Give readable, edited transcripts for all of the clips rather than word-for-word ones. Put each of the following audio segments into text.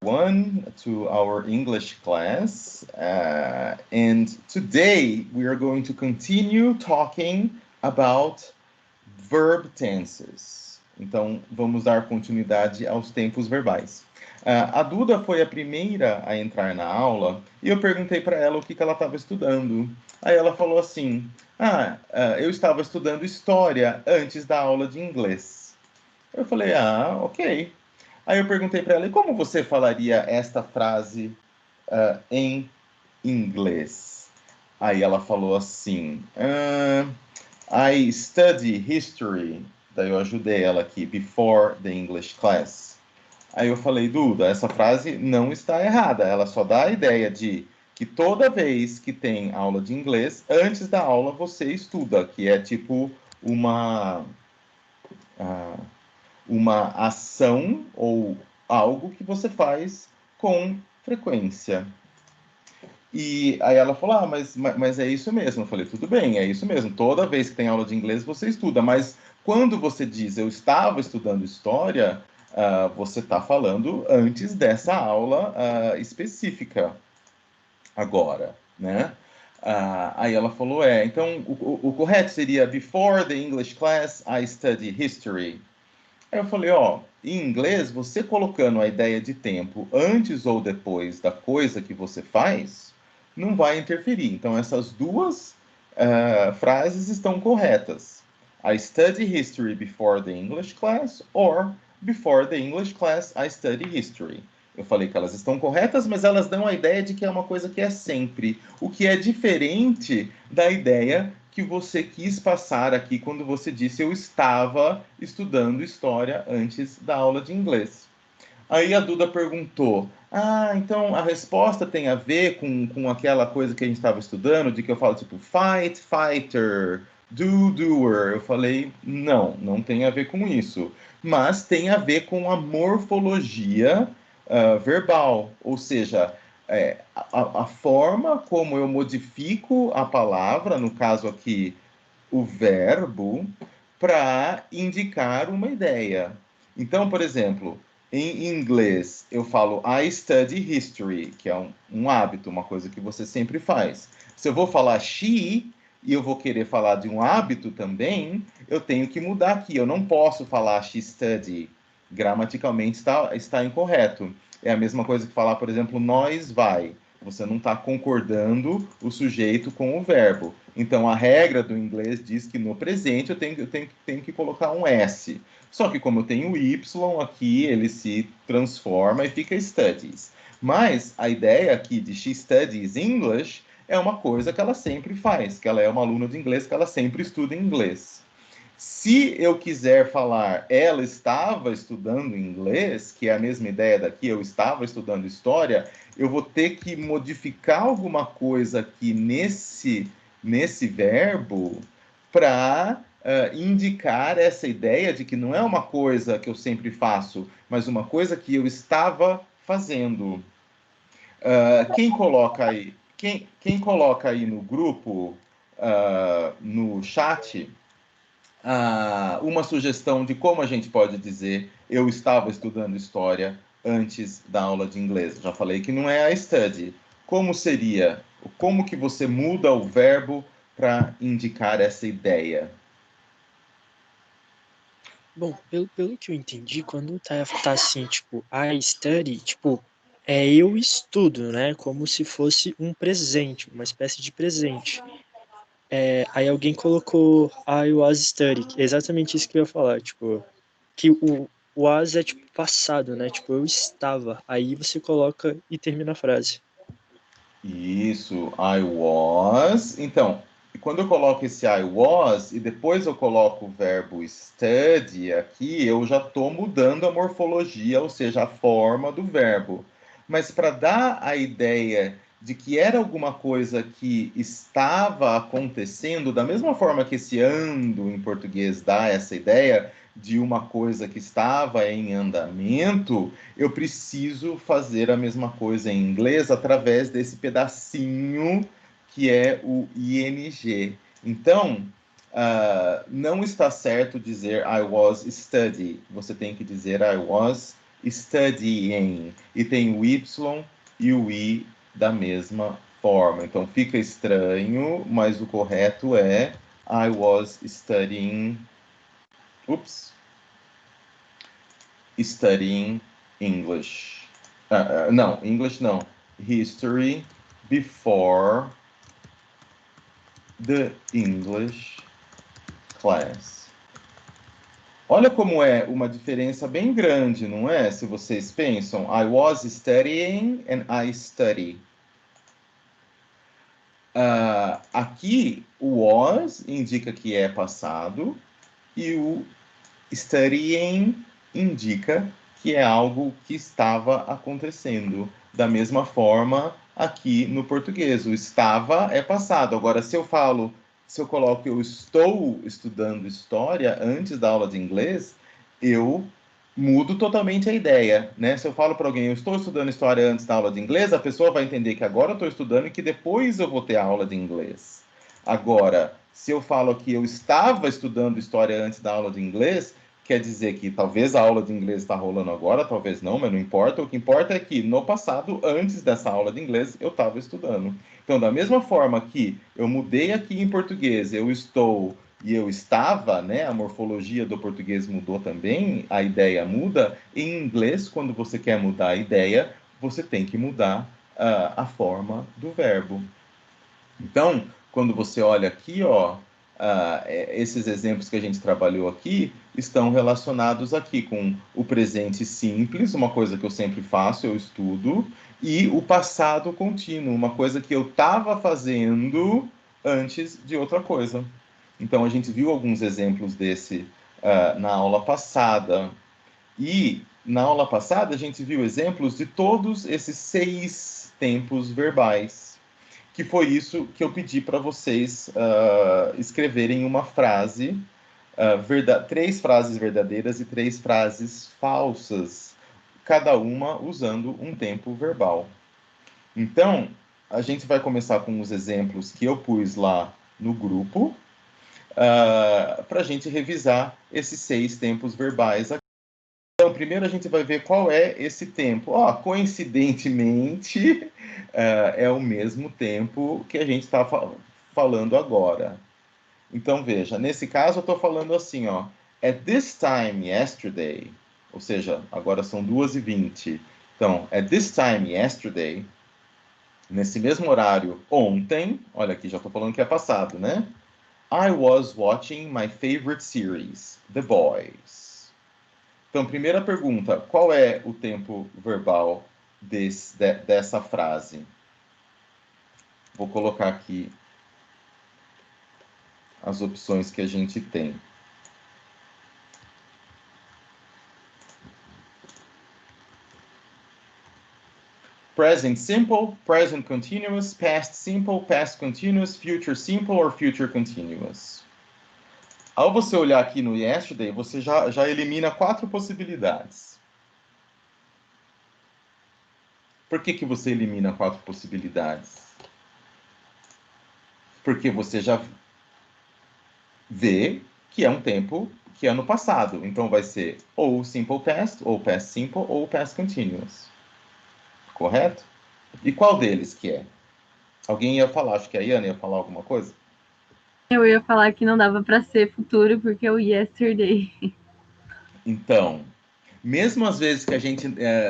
everyone to our English class. And today we are going to continue talking about verb tenses. Então, vamos dar continuidade aos tempos verbais. A Duda foi a primeira a entrar na aula e eu perguntei para ela o que ela estava estudando. Aí ela falou assim: eu estava estudando história antes da aula de inglês. Eu falei: ok. Aí eu perguntei para ela: e como você falaria esta frase em inglês? Aí ela falou assim: I study history. Daí eu ajudei ela aqui, before the English class. Aí eu falei: Duda, essa frase não está errada. Ela só dá a ideia de que toda vez que tem aula de inglês, antes da aula você estuda, que é tipo uma, uh, uma ação ou algo que você faz com frequência. E aí ela falou: mas é isso mesmo. Eu falei: tudo bem, é isso mesmo. Toda vez que tem aula de inglês, você estuda. Mas quando você diz eu estava estudando história, você está falando antes dessa aula específica agora, né? Aí ela falou: então o correto seria before the English class, I study history. Aí eu falei: em inglês, você colocando a ideia de tempo antes ou depois da coisa que você faz, não vai interferir. Então, essas duas frases estão corretas. I study history before the English class, or before the English class, I study history. Eu falei que elas estão corretas, mas elas dão a ideia de que é uma coisa que é sempre, o que é diferente da ideia que você quis passar aqui quando você disse eu estava estudando história antes da aula de inglês. Aí a Duda perguntou: então a resposta tem a ver com aquela coisa que a gente estava estudando, de que eu falo tipo fight, fighter, do, doer. Eu falei: não tem a ver com isso. Mas tem a ver com a morfologia verbal, ou seja, a forma como eu modifico a palavra, no caso aqui, o verbo, para indicar uma ideia. Então, por exemplo, em inglês eu falo I study history, que é um hábito, uma coisa que você sempre faz. Se eu vou falar she e eu vou querer falar de um hábito também, eu tenho que mudar aqui. Eu não posso falar she study. Gramaticalmente está incorreto. É a mesma coisa que falar, por exemplo, nós vai. Você não está concordando o sujeito com o verbo. Então, a regra do inglês diz que no presente eu tenho que colocar um S. Só que como eu tenho Y aqui, ele se transforma e fica studies. Mas a ideia aqui de she studies English é uma coisa que ela sempre faz, que ela é uma aluna de inglês, que ela sempre estuda inglês. Se eu quiser falar ela estava estudando inglês, que é a mesma ideia daqui, eu estava estudando história, eu vou ter que modificar alguma coisa aqui nesse verbo para indicar essa ideia de que não é uma coisa que eu sempre faço, mas uma coisa que eu estava fazendo. Quem coloca aí? Quem coloca aí no grupo, no chat, uma sugestão de como a gente pode dizer eu estava estudando história antes da aula de inglês? Já falei que não é a study. Como seria? Como que você muda o verbo para indicar essa ideia? Bom, pelo que eu entendi, quando tá assim, tipo, I study, tipo, é eu estudo, né? Como se fosse um presente, uma espécie de presente. Aí alguém colocou I was studying, exatamente isso que eu ia falar, tipo, que o was é tipo passado, né? Tipo, eu estava. Aí você coloca e termina a frase. Isso, I was. Então, quando eu coloco esse I was e depois eu coloco o verbo study aqui, eu já estou mudando a morfologia, ou seja, a forma do verbo. Mas para dar a ideia de que era alguma coisa que estava acontecendo, da mesma forma que esse ando em português dá essa ideia de uma coisa que estava em andamento, eu preciso fazer a mesma coisa em inglês através desse pedacinho que é o ing. Então, não está certo dizer I was study. Você tem que dizer I was studying. E tem o Y e o I da mesma forma. Então fica estranho, mas o correto é I was studying. Studying English. Não, English não. History before the English class. Olha como é uma diferença bem grande, não é? Se vocês pensam, I was studying and I study. Aqui, o was indica que é passado e o studying indica que é algo que estava acontecendo. Da mesma forma, aqui no português, o estava é passado. Agora, se eu coloco eu estou estudando história antes da aula de inglês, eu mudo totalmente a ideia, né? Se eu falo para alguém, eu estou estudando história antes da aula de inglês, a pessoa vai entender que agora eu estou estudando e que depois eu vou ter a aula de inglês. Agora, se eu falo que eu estava estudando história antes da aula de inglês, quer dizer que talvez a aula de inglês está rolando agora, talvez não, mas não importa. O que importa é que no passado, antes dessa aula de inglês, eu estava estudando. Então, da mesma forma que eu mudei aqui em português, eu estou e eu estava, né? A morfologia do português mudou também, a ideia muda. Em inglês, quando você quer mudar a ideia, você tem que mudar a forma do verbo. Então, quando você olha aqui, ó, esses exemplos que a gente trabalhou aqui estão relacionados aqui com o presente simples, uma coisa que eu sempre faço, eu estudo, e o passado contínuo, uma coisa que eu estava fazendo antes de outra coisa. Então, a gente viu alguns exemplos desse na aula passada. E na aula passada, a gente viu exemplos de todos esses 6 tempos verbais, que foi isso que eu pedi para vocês escreverem uma frase, 3 frases verdadeiras e 3 frases falsas, cada uma usando um tempo verbal. Então, a gente vai começar com os exemplos que eu pus lá no grupo, para a gente revisar esses 6 tempos verbais aqui. Então, primeiro a gente vai ver qual é esse tempo. Coincidentemente, é o mesmo tempo que a gente está falando agora. Então, veja, nesse caso eu estou falando assim, ó. At this time yesterday, ou seja, agora são 2h20. Então, at this time yesterday, nesse mesmo horário ontem, olha aqui, já estou falando que é passado, né? I was watching my favorite series, The Boys. Então, primeira pergunta, qual é o tempo verbal dessa frase? Vou colocar aqui as opções que a gente tem. Present simple, present continuous, past simple, past continuous, future simple or future continuous. Ao você olhar aqui no yesterday, você já elimina 4 possibilidades. Por que você elimina 4 possibilidades? Porque você já vê que é um tempo que é no passado. Então vai ser ou simple past, ou past simple, ou past continuous. Correto? E qual deles que é? Alguém ia falar, acho que a Iana ia falar alguma coisa? Eu ia falar que não dava para ser futuro porque é o yesterday. Então, mesmo às vezes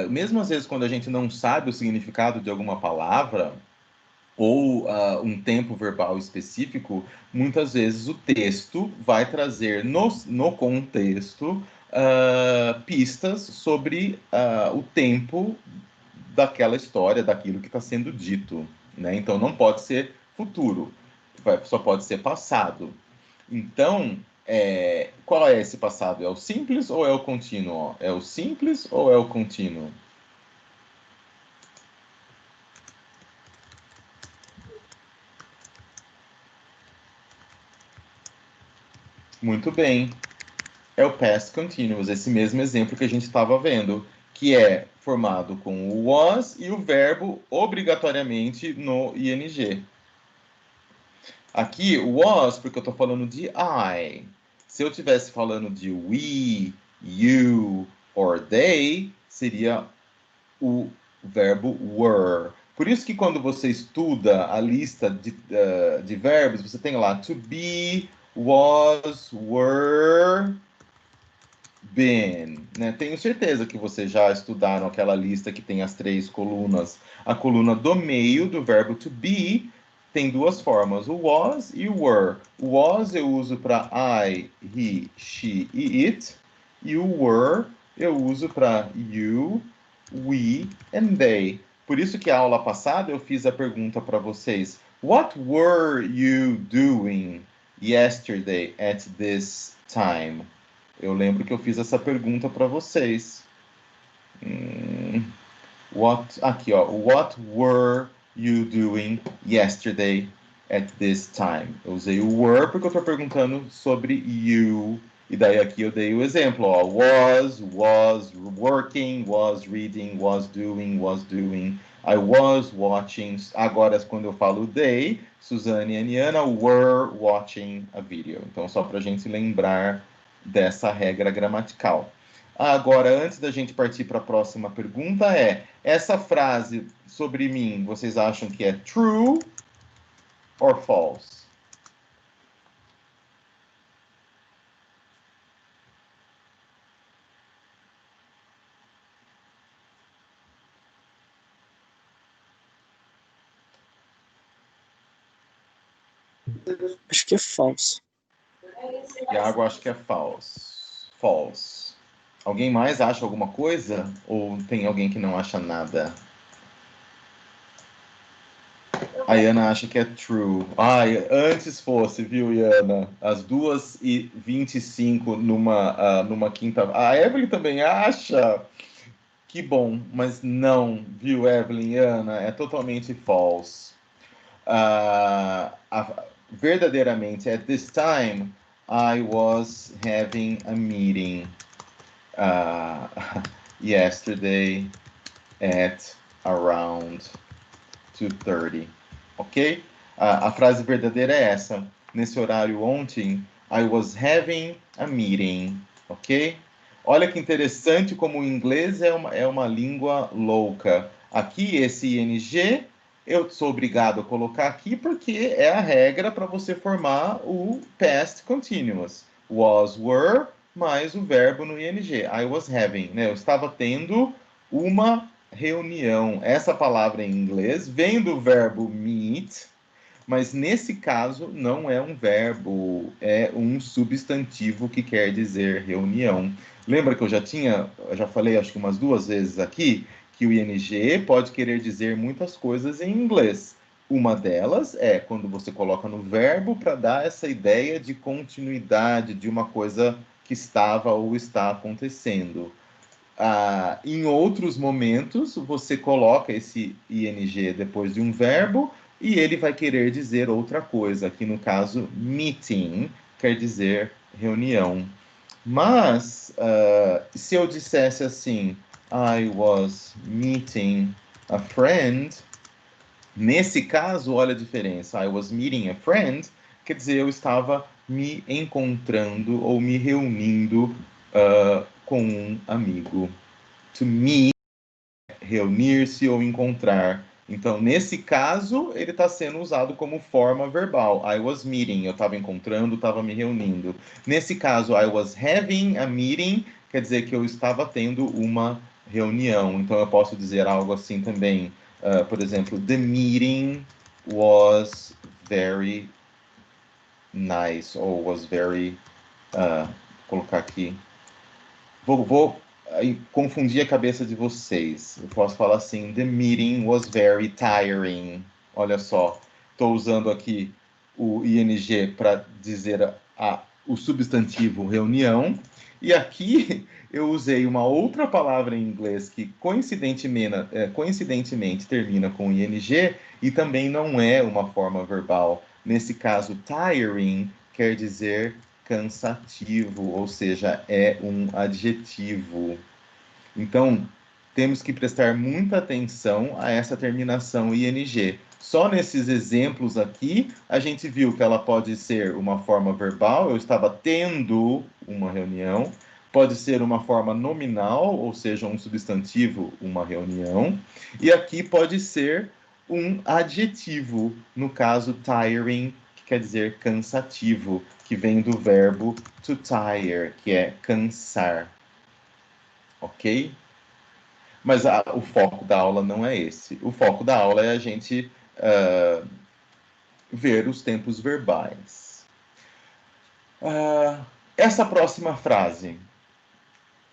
mesmo às vezes quando a gente não sabe o significado de alguma palavra ou um tempo verbal específico, muitas vezes o texto vai trazer no contexto pistas sobre o tempo daquela história, daquilo que está sendo dito, né? Então não pode ser futuro, só pode ser passado. Então, qual é esse passado? É o simples ou é o contínuo? É o simples ou é o contínuo? Muito bem. É o past continuous, esse mesmo exemplo que a gente estava vendo, que é formado com o was e o verbo obrigatoriamente no ing. Aqui, o was, porque eu estou falando de I. Se eu estivesse falando de we, you or they, seria o verbo were. Por isso que quando você estuda a lista de verbos, você tem lá to be, was, were, been, né? Tenho certeza que vocês já estudaram aquela lista que tem as 3 colunas. A coluna do meio do verbo to be tem 2 formas, o was e o were. O was eu uso para I, he, she e it, e o were eu uso para you, we and they. Por isso que a aula passada eu fiz a pergunta para vocês: What were you doing yesterday at this time? Eu lembro que eu fiz essa pergunta para vocês. Aqui, ó. What were you doing yesterday at this time? Eu usei o were porque eu estou perguntando sobre you. E daí aqui eu dei o exemplo, ó. Was working, was reading, was doing. I was watching. Agora, quando eu falo they, Suzane e Aniana were watching a video. Então, só para a gente lembrar dessa regra gramatical. Agora, antes da gente partir para a próxima pergunta, essa frase sobre mim, vocês acham que é true or false? Acho que é falso. Iago, acho que é false. False. Alguém mais acha alguma coisa? Ou tem alguém que não acha nada? A Iana acha que é true. Ai, antes fosse, viu, Iana? Às 2h25 numa quinta. A Evelyn também acha. Que bom, mas não, viu, Evelyn e Ana? É totalmente false. Verdadeiramente, at this time, I was having a meeting yesterday at around 2:30. Ok? A frase verdadeira é essa. Nesse horário ontem, I was having a meeting. Ok? Olha que interessante como o inglês é uma língua louca. Aqui, esse ing, eu sou obrigado a colocar aqui porque é a regra para você formar o past continuous. Was, were, mais o verbo no ing. I was having, né? Eu estava tendo uma reunião. Essa palavra em inglês vem do verbo meet, mas nesse caso não é um verbo, é um substantivo que quer dizer reunião. Lembra que eu já falei acho que umas 2 vezes aqui, que o ing pode querer dizer muitas coisas em inglês. Uma delas é quando você coloca no verbo para dar essa ideia de continuidade de uma coisa que estava ou está acontecendo. Em outros momentos, você coloca esse ing depois de um verbo e ele vai querer dizer outra coisa. Aqui no caso, meeting quer dizer reunião. Mas, se eu dissesse assim, I was meeting a friend, nesse caso, olha a diferença. I was meeting a friend, quer dizer, eu estava me encontrando ou me reunindo com um amigo. To meet, reunir-se ou encontrar. Então, nesse caso, ele está sendo usado como forma verbal. I was meeting, eu estava encontrando, estava me reunindo. Nesse caso, I was having a meeting, quer dizer que eu estava tendo uma reunião. Então, eu posso dizer algo assim também. Por exemplo, the meeting was very nice, ou was very... colocar aqui. Vou confundir a cabeça de vocês. Eu posso falar assim: The meeting was very tiring. Olha só, estou usando aqui o ing para dizer o substantivo reunião. E aqui eu usei uma outra palavra em inglês que coincidentemente termina com ing e também não é uma forma verbal. Nesse caso, tiring quer dizer cansativo, ou seja, é um adjetivo. Então, temos que prestar muita atenção a essa terminação ing. Só nesses exemplos aqui, a gente viu que ela pode ser uma forma verbal, eu estava tendo uma reunião, Pode ser uma forma nominal, ou seja, um substantivo, uma reunião. E aqui pode ser um adjetivo, no caso tiring, que quer dizer cansativo, que vem do verbo to tire, que é cansar. Ok? Mas o foco da aula não é esse. O foco da aula é a gente ver os tempos verbais. Essa próxima frase.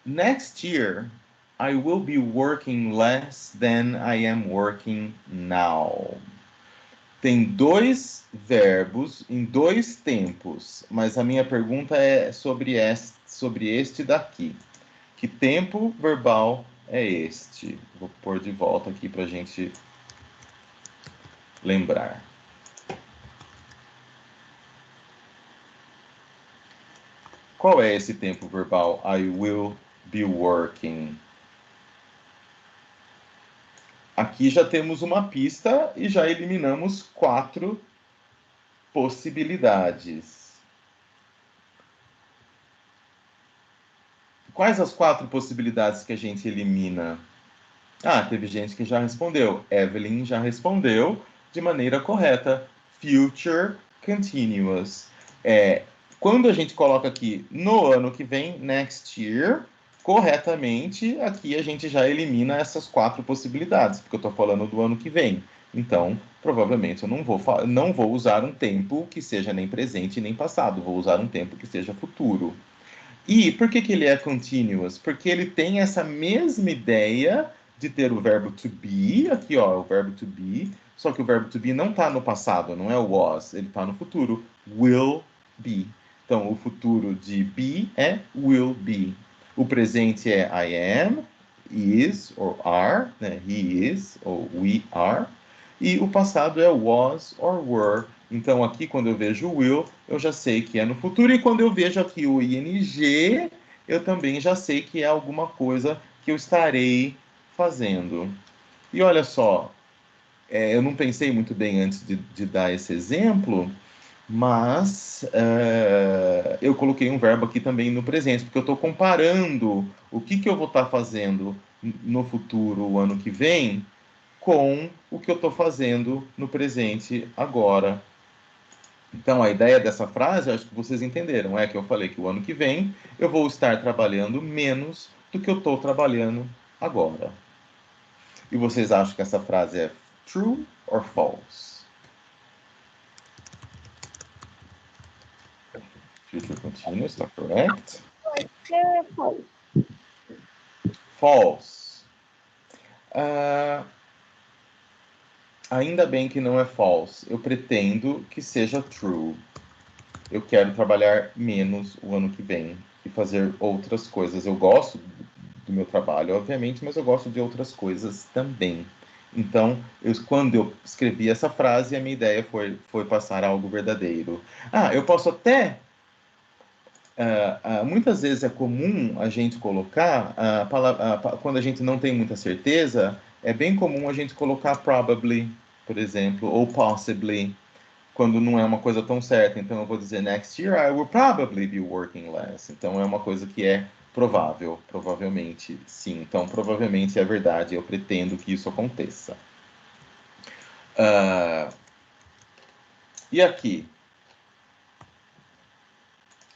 Next year, I will be working less than I am working now. Tem dois verbos em dois tempos, mas a minha pergunta é sobre este daqui. Que tempo verbal é este? Vou pôr de volta aqui para a gente lembrar. Qual é esse tempo verbal? I will be working. Aqui já temos uma pista e já eliminamos 4 possibilidades. Quais as 4 possibilidades que a gente elimina? Ah, teve gente que já respondeu. Evelyn já respondeu de maneira correta. Future continuous. Quando a gente coloca aqui no ano que vem, next year, corretamente, aqui a gente já elimina essas 4 possibilidades, porque eu estou falando do ano que vem. Então, provavelmente eu não vou usar um tempo que seja nem presente nem passado, vou usar um tempo que seja futuro. E por que ele é continuous? Porque ele tem essa mesma ideia de ter o verbo to be, aqui ó, o verbo to be, só que o verbo to be não está no passado, não é o was, ele está no futuro, will be. Então, o futuro de be é will be. O presente é I am, is, or are, né? He is, ou we are. E o passado é was or were. Então, aqui, quando eu vejo o will, eu já sei que é no futuro. E quando eu vejo aqui o ing, eu também já sei que é alguma coisa que eu estarei fazendo. E olha só, eu não pensei muito bem antes de dar esse exemplo, mas eu coloquei um verbo aqui também no presente, porque eu estou comparando o que eu vou estar fazendo no futuro, o ano que vem, com o que eu estou fazendo no presente agora. Então, a ideia dessa frase, acho que vocês entenderam, é que eu falei que o ano que vem eu vou estar trabalhando menos do que eu estou trabalhando agora. E vocês acham que essa frase é true or false? Future continuous, está correct? False. Ainda bem que não é false. Eu pretendo que seja true. Eu quero trabalhar menos o ano que vem e fazer outras coisas. Eu gosto do meu trabalho, obviamente, mas eu gosto de outras coisas também. Então, quando eu escrevi essa frase, a minha ideia foi passar algo verdadeiro. Eu posso até... muitas vezes é comum a gente colocar, quando a gente não tem muita certeza, é bem comum a gente colocar probably, por exemplo, ou possibly, quando não é uma coisa tão certa. Então, eu vou dizer, next year I will probably be working less. Então, é uma coisa que é provável, provavelmente, sim. Então, provavelmente é verdade, eu pretendo que isso aconteça. E aqui,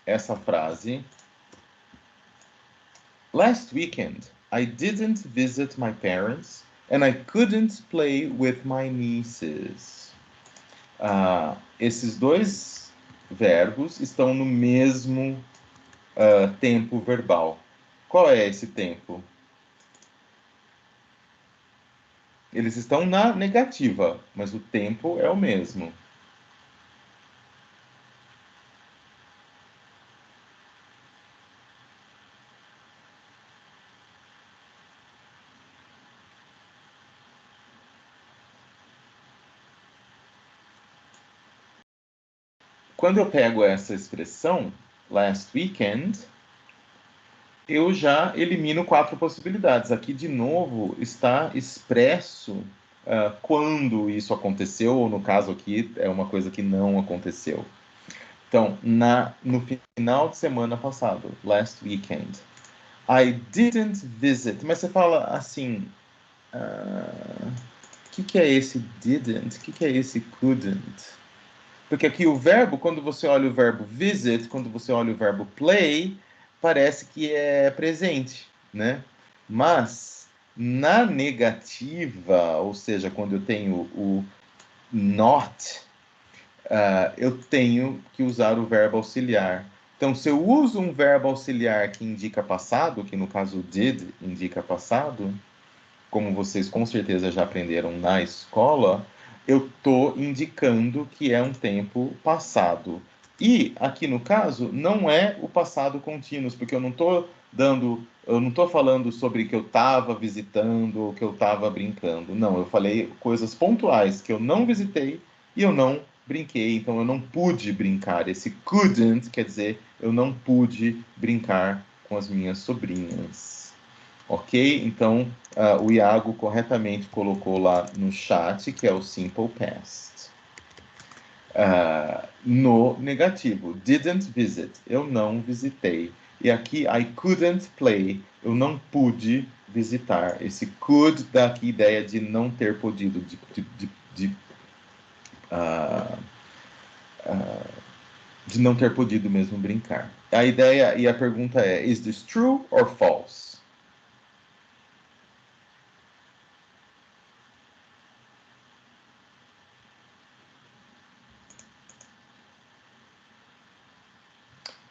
essa frase. Last weekend, I didn't visit my parents and I couldn't play with my nieces. Esses dois verbos estão no mesmo tempo verbal. Qual é esse tempo? Eles estão na negativa, mas o tempo é o mesmo. Quando eu pego essa expressão, last weekend, eu já elimino 4 possibilidades. Aqui, de novo, está expresso quando isso aconteceu, ou no caso aqui, é uma coisa que não aconteceu. Então, no final de semana passado, last weekend. I didn't visit. Mas você fala assim, que é esse didn't? O que é esse couldn't? Porque aqui o verbo, quando você olha o verbo visit, quando você olha o verbo play, parece que é presente, né? Mas na negativa, ou seja, quando eu tenho o not, eu tenho que usar o verbo auxiliar. Então, se eu uso um verbo auxiliar que indica passado, que no caso did indica passado, como vocês com certeza já aprenderam na escola, eu estou indicando que é um tempo passado. E aqui no caso, não é o passado contínuo, porque eu não estou falando sobre que eu estava visitando ou que eu estava brincando. Não, eu falei coisas pontuais que eu não visitei e eu não brinquei, então eu não pude brincar. Esse couldn't quer dizer eu não pude brincar com as minhas sobrinhas. Ok? Então, o Iago corretamente colocou lá no chat que é o simple past. No negativo, didn't visit, eu não visitei. E aqui, I couldn't play, eu não pude visitar. Esse could dá aqui ideia de não ter podido, de não ter podido mesmo brincar. A ideia e a pergunta é: is this true or false?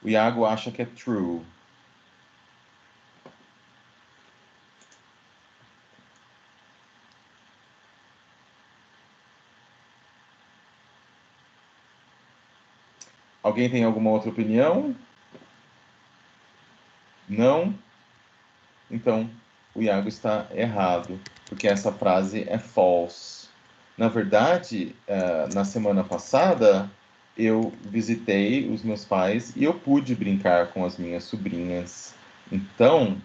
O Iago acha que é true. Alguém tem alguma outra opinião? Não? Então, o Iago está errado, porque essa frase é false. Na verdade, na semana passada, eu visitei os meus pais e eu pude brincar com as minhas sobrinhas. Então,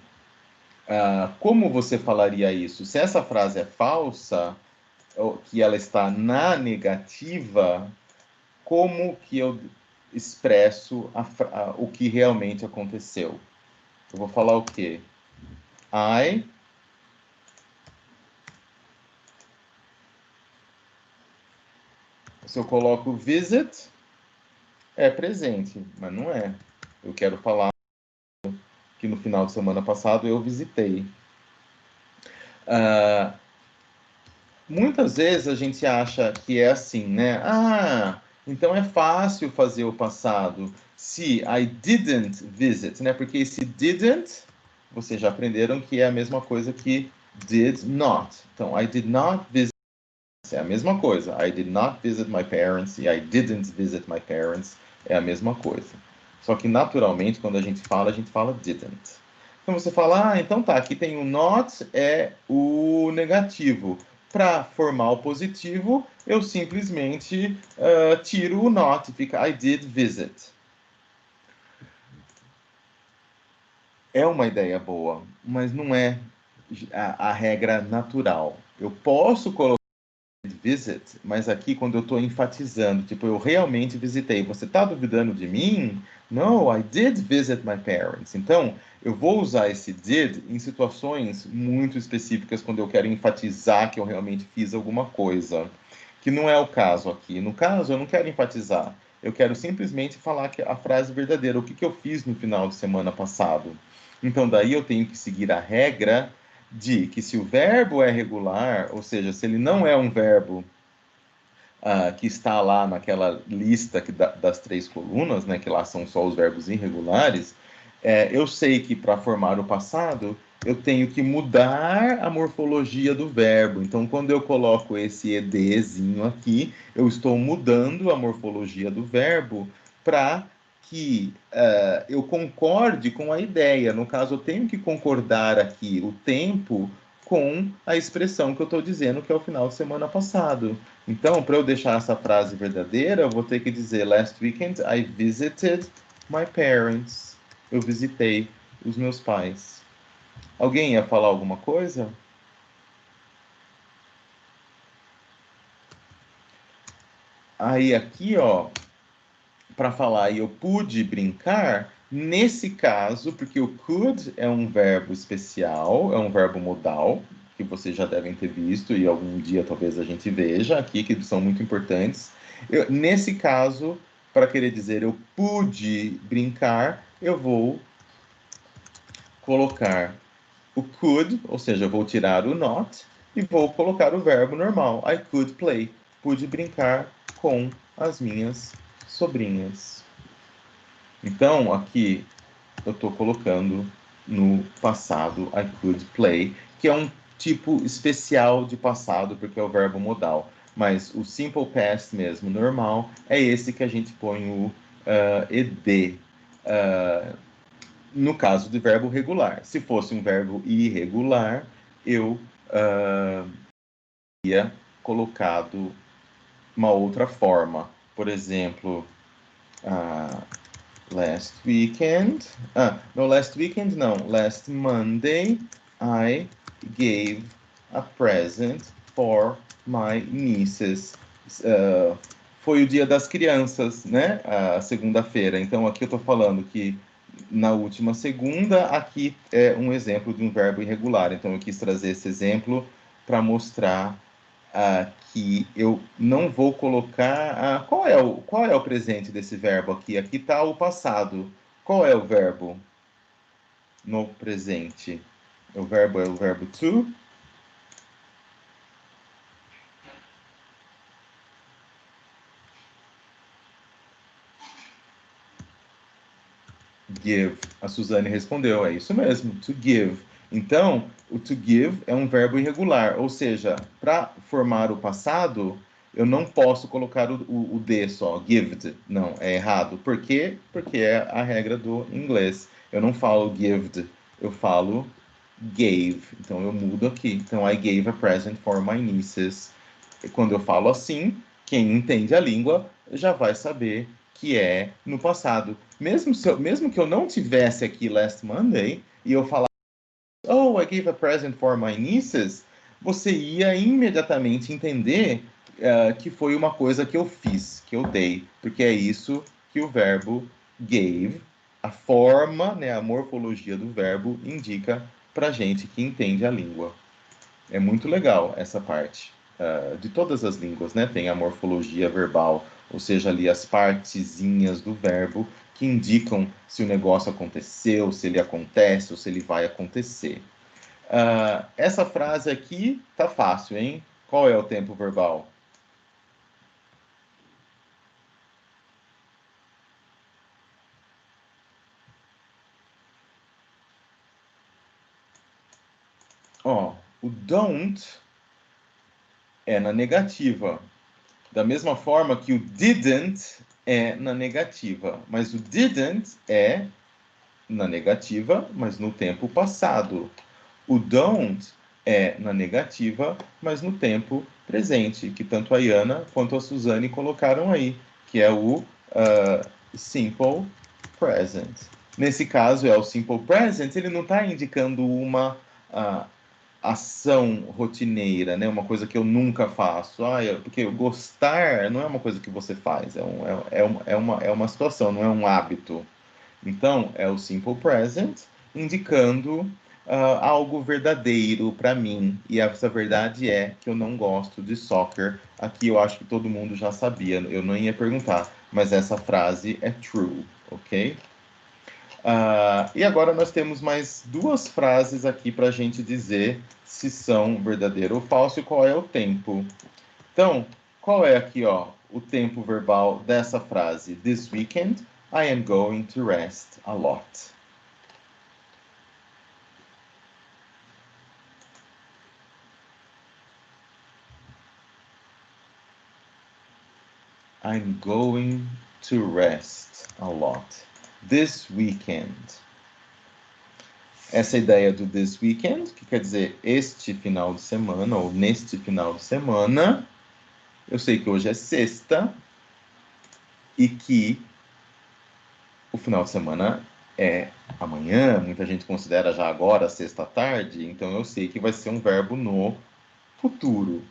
como você falaria isso? Se essa frase é falsa, ou que ela está na negativa, como que eu expresso o que realmente aconteceu? Eu vou falar o quê? I. Se eu coloco visit, é presente, mas não é. Eu quero falar que no final de semana passado eu visitei. Muitas vezes a gente acha que é assim, né? Então é fácil fazer o passado. Se I didn't visit, né? Porque esse didn't, vocês já aprenderam que é a mesma coisa que did not. Então, I did not visit. É a mesma coisa. I did not visit my parents e I didn't visit my parents é a mesma coisa. Só que naturalmente, quando a gente fala didn't. Então você fala, então tá, aqui tem o not, é o negativo. Para formar o positivo, eu simplesmente tiro o not, fica I did visit. É uma ideia boa, mas não é a regra natural. Eu posso colocar visit, mas aqui quando eu estou enfatizando, tipo, eu realmente visitei. Você está duvidando de mim? No, I did visit my parents. Então, eu vou usar esse did em situações muito específicas quando eu quero enfatizar que eu realmente fiz alguma coisa, que não é o caso aqui. No caso, eu não quero enfatizar. Eu quero simplesmente falar que a frase verdadeira, o que eu fiz no final de semana passado. Então, daí eu tenho que seguir a regra de que se o verbo é regular, ou seja, se ele não é um verbo que está lá naquela lista das três colunas, né, que lá são só os verbos irregulares, eu sei que para formar o passado eu tenho que mudar a morfologia do verbo. Então, quando eu coloco esse edzinho aqui, eu estou mudando a morfologia do verbo para que eu concorde com a ideia. No caso, eu tenho que concordar aqui o tempo com a expressão que eu estou dizendo, que é o final de semana passado. Então, para eu deixar essa frase verdadeira, eu vou ter que dizer: Last weekend I visited my parents. Eu visitei os meus pais. Alguém ia falar alguma coisa? Aí aqui, ó, para falar eu pude brincar, Nesse caso, porque o could é um verbo especial, é um verbo modal, que vocês já devem ter visto e algum dia talvez a gente veja aqui, que são muito importantes. Nesse caso, para querer dizer eu pude brincar, eu vou colocar o could, ou seja, eu vou tirar o not e vou colocar o verbo normal. I could play. Pude brincar com as minhas sobrinhas. Então, aqui eu estou colocando no passado I could play, que é um tipo especial de passado, porque é o verbo modal. Mas o simple past mesmo, normal, é esse que a gente põe o ed. No caso de verbo regular. Se fosse um verbo irregular, eu teria colocado uma outra forma. Por exemplo, last weekend. No, last weekend não. Last Monday, I gave a present for my nieces. Foi o dia das crianças, né? A segunda-feira. Então aqui eu estou falando que na última segunda, aqui é um exemplo de um verbo irregular. Então eu quis trazer esse exemplo para mostrar que eu não vou colocar. Qual é o presente desse verbo aqui? Aqui está o passado. Qual é o verbo no presente? O verbo é o verbo to. Give. A Suzane respondeu, é isso mesmo, to give. Então, o to give é um verbo irregular, ou seja, para formar o passado, eu não posso colocar o D só, gived. Não, é errado. Por quê? Porque é a regra do inglês. Eu não falo gived, eu falo gave. Então, eu mudo aqui. Então, I gave a present for my nieces. E quando eu falo assim, quem entende a língua já vai saber que é no passado. Mesmo que eu não tivesse aqui last Monday e eu falasse, oh, I gave a present for my nieces, você ia imediatamente entender que foi uma coisa que eu fiz, que eu dei, porque é isso que o verbo gave, a forma, né, a morfologia do verbo indica para gente que entende a língua. É muito legal essa parte. De todas as línguas, né? Tem a morfologia verbal, ou seja, ali as partezinhas do verbo que indicam se o negócio aconteceu, se ele acontece ou se ele vai acontecer. Essa frase aqui tá fácil, hein? Qual é o tempo verbal? Ó, o don't é na negativa. Da mesma forma que o didn't é na negativa. Mas o didn't é na negativa, mas no tempo passado. O don't é na negativa, mas no tempo presente, que tanto a Iana quanto a Suzane colocaram aí, que é o simple present. Nesse caso, é o simple present, ele não está indicando uma ação rotineira, né? Uma coisa que eu nunca faço. Porque gostar não é uma coisa que você faz, é uma situação, não é um hábito. Então, é o simple present indicando algo verdadeiro para mim. E essa verdade é que eu não gosto de soccer. Aqui eu acho que todo mundo já sabia, eu não ia perguntar, mas essa frase é true, ok? E agora nós temos mais duas frases aqui para a gente dizer se são verdadeiro ou falso e qual é o tempo. Então, qual é aqui, ó, o tempo verbal dessa frase? This weekend, I am going to rest a lot. I'm going to rest a lot. This weekend. Essa ideia do this weekend, que quer dizer este final de semana, ou neste final de semana. Eu sei que hoje é sexta e que o final de semana é amanhã, muita gente considera já agora, sexta tarde, então eu sei que vai ser um verbo no futuro.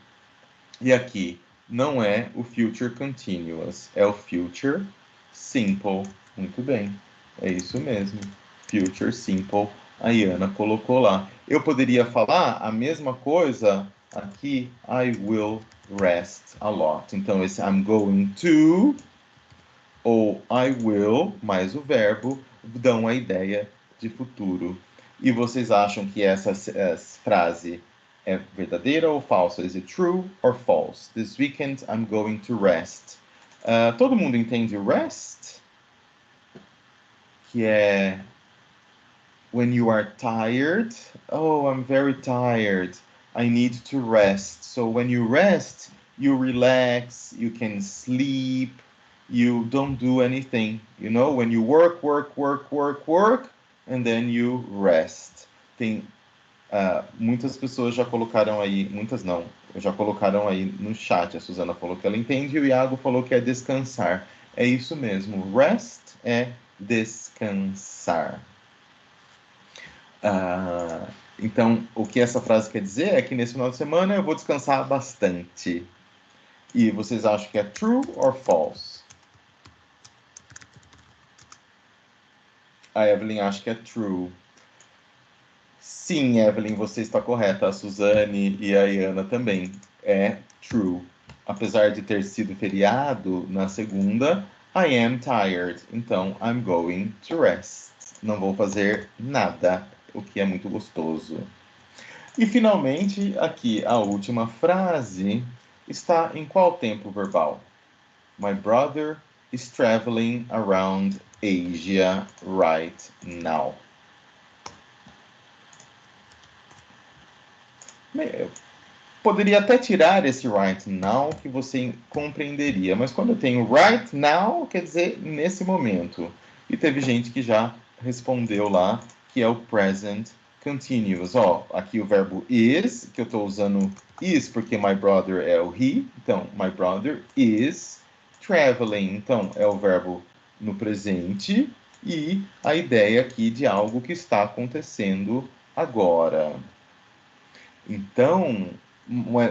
E aqui não é o future continuous, é o future simple. Muito bem. É isso mesmo. Future Simple. A Iana colocou lá. Eu poderia falar a mesma coisa aqui. I will rest a lot. Então, esse I'm going to ou I will, mais o verbo, dão a ideia de futuro. E vocês acham que essa frase é verdadeira ou falsa? Is it true or false? This weekend I'm going to rest. Todo mundo entende rest? Que é when you are tired. Oh, I'm very tired. I need to rest. So when you rest, you relax, you can sleep, you don't do anything. You know, when you work, and then you rest. Tem muitas pessoas já colocaram aí, muitas não, já colocaram aí no chat. A Suzana falou que ela entende e o Iago falou que é descansar. É isso mesmo. Rest é descansar. Então, o que essa frase quer dizer é que nesse final de semana eu vou descansar bastante. E vocês acham que é true or false? A Evelyn acha que é true. Sim, Evelyn, você está correta. A Suzane e a Iana também. É true. Apesar de ter sido feriado na segunda, I am tired. Então, I'm going to rest. Não vou fazer nada, o que é muito gostoso. E finalmente, aqui a última frase está em qual tempo verbal? My brother is traveling around Asia right now. Eu poderia até tirar esse right now que você compreenderia, mas quando eu tenho right now, quer dizer nesse momento. E teve gente que já respondeu lá que é o present continuous. Ó, aqui o verbo is, que eu estou usando is porque my brother é o he, então my brother is traveling. Então é o verbo no presente e a ideia aqui de algo que está acontecendo agora. Então,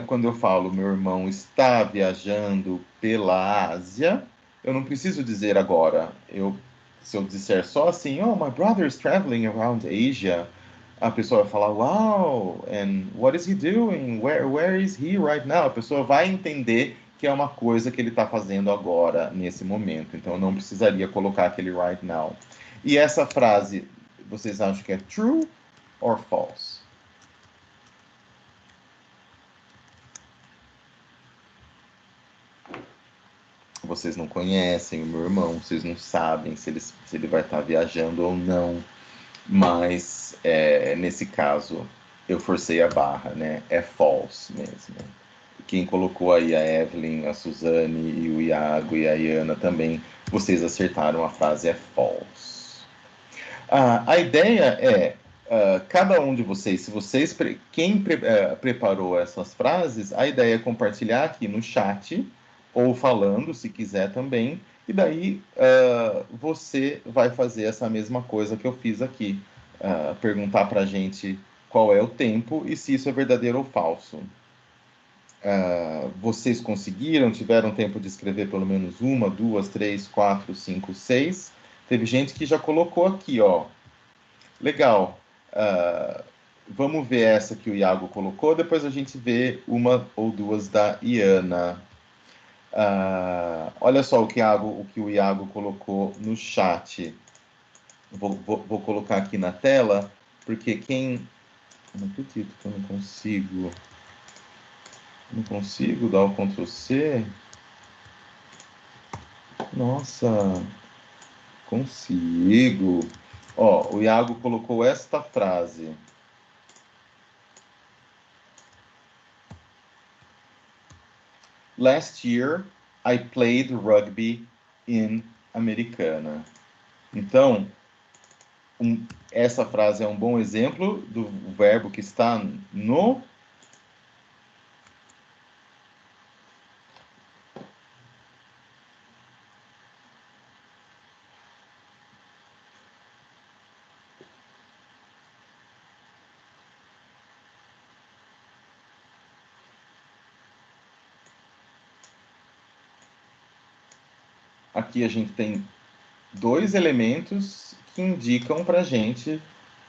quando eu falo meu irmão está viajando pela Ásia, eu não preciso dizer agora. Se eu disser só assim, oh, my brother is traveling around Asia, a pessoa vai falar, wow, and what is he doing? Where is he right now? A pessoa vai entender que é uma coisa que ele está fazendo agora, nesse momento. Então, eu não precisaria colocar aquele right now. E essa frase, vocês acham que é true or false? Vocês não conhecem o meu irmão, vocês não sabem se ele vai estar viajando ou não, mas nesse caso eu forcei a barra, né? É false mesmo. Quem colocou aí a Evelyn, a Suzane e o Iago e a Iana também, vocês acertaram, a frase é false. A ideia é, cada um de vocês, se vocês, quem preparou essas frases, a ideia é compartilhar aqui no chat, ou falando, se quiser também, e daí você vai fazer essa mesma coisa que eu fiz aqui, perguntar para a gente qual é o tempo e se isso é verdadeiro ou falso. Vocês conseguiram? Tiveram tempo de escrever pelo menos uma, duas, três, quatro, cinco, seis? Teve gente que já colocou aqui, ó. Legal. Vamos ver essa que o Iago colocou, depois a gente vê uma ou duas da Iana. Olha só o que o Iago colocou no chat. Vou colocar aqui na tela, porque quem. Não acredito que eu não consigo. Não consigo dar o Ctrl C. Nossa, consigo. Ó, o Iago colocou esta frase. Last year, I played rugby in Americana. Então, essa frase é um bom exemplo do verbo que está no. Aqui a gente tem dois elementos que indicam pra gente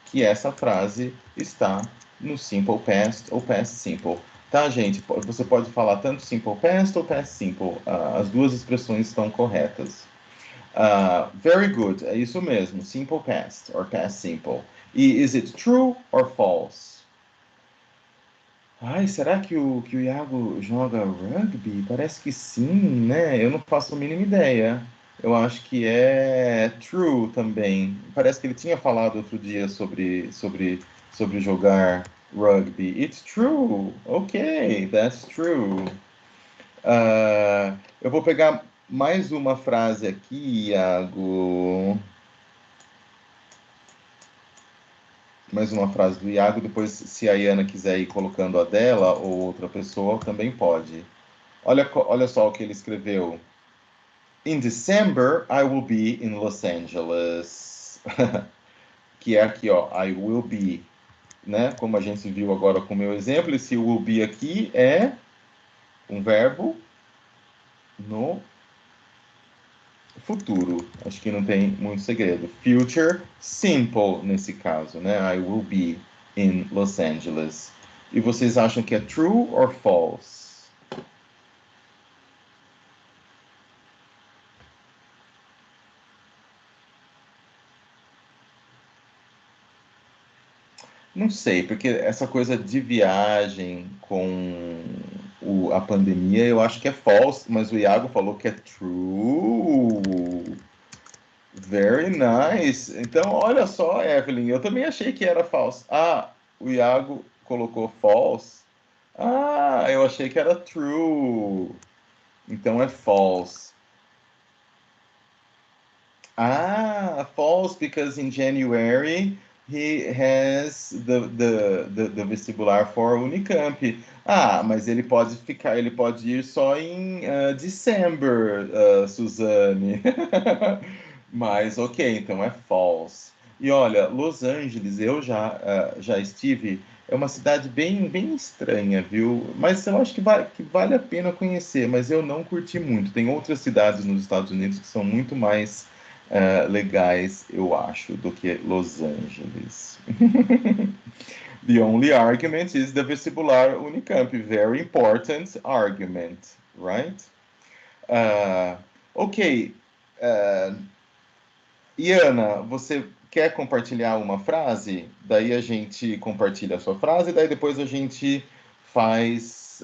que essa frase está no simple past ou past simple. Tá, gente? Você pode falar tanto simple past ou past simple. As duas expressões estão corretas. Very good, é isso mesmo. Simple past or past simple. E is it true or false? Ai, será que o Iago joga rugby? Parece que sim, né? Eu não faço a mínima ideia. Eu acho que é true também. Parece que ele tinha falado outro dia sobre jogar rugby. It's true. Ok, that's true. Eu vou pegar mais uma frase aqui, Iago. Mais uma frase do Iago. Depois, se a Iana quiser ir colocando a dela ou outra pessoa, também pode. Olha só o que ele escreveu. In December, I will be in Los Angeles. Que é aqui, ó. I will be. Né? Como a gente viu agora com o meu exemplo, esse will be aqui é um verbo no futuro. Acho que não tem muito segredo. Future simple nesse caso, né? I will be in Los Angeles. E vocês acham que é true or false? Não sei, porque essa coisa de viagem com a pandemia, eu acho que é false, mas o Iago falou que é true. Very nice. Então, olha só, Evelyn, eu também achei que era false. Ah, o Iago colocou false. Ah, eu achei que era true. Então é false. Ah, false, because in January he has the vestibular for Unicamp. Ah, mas ele pode ficar, ele pode ir só em December, Suzane. Mas ok, então é false. E olha, Los Angeles, eu já estive, é uma cidade bem estranha, viu? Mas eu acho que vale a pena conhecer, mas eu não curti muito. Tem outras cidades nos Estados Unidos que são muito mais legais, eu acho, do que Los Angeles. The only argument is the vestibular Unicamp. Very important argument, right? Ok. Iana, você quer compartilhar uma frase? Daí a gente compartilha a sua frase, daí depois a gente faz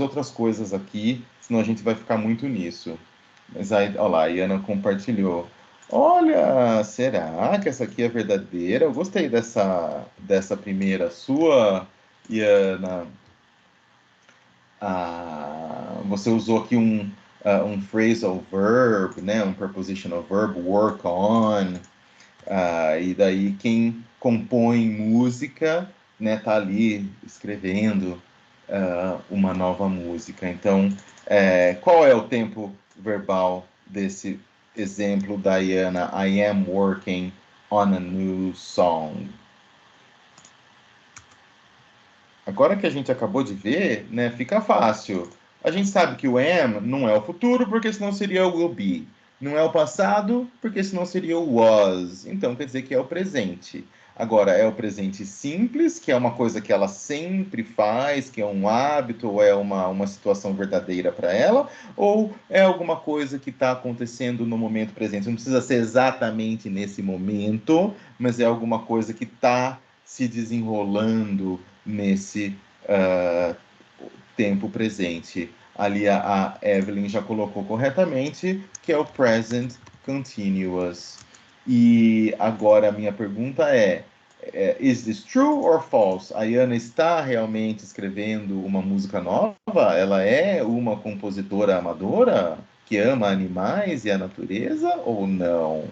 outras coisas aqui, senão a gente vai ficar muito nisso. Mas aí, olha lá, a Iana compartilhou. Olha, será que essa aqui é verdadeira? Eu gostei dessa primeira sua, Iana. Você usou aqui um phrasal verb, né? Um prepositional verb, work on. E daí quem compõe música, né, tá ali escrevendo uma nova música. Então, qual é o tempo verbal desse exemplo, Diana? I am working on a new song. Agora que a gente acabou de ver, né, fica fácil. A gente sabe que o am não é o futuro, porque senão seria o will be. Não é o passado, porque senão seria o was. Então quer dizer que é o presente. Agora, é o presente simples, que é uma coisa que ela sempre faz, que é um hábito, ou é uma situação verdadeira para ela, ou é alguma coisa que está acontecendo no momento presente. Não precisa ser exatamente nesse momento, mas é alguma coisa que está se desenrolando nesse tempo presente. Ali a Evelyn já colocou corretamente, que é o present continuous. E agora a minha pergunta is this true or false? A Iana está realmente escrevendo uma música nova? Ela é uma compositora amadora que ama animais e a natureza ou não?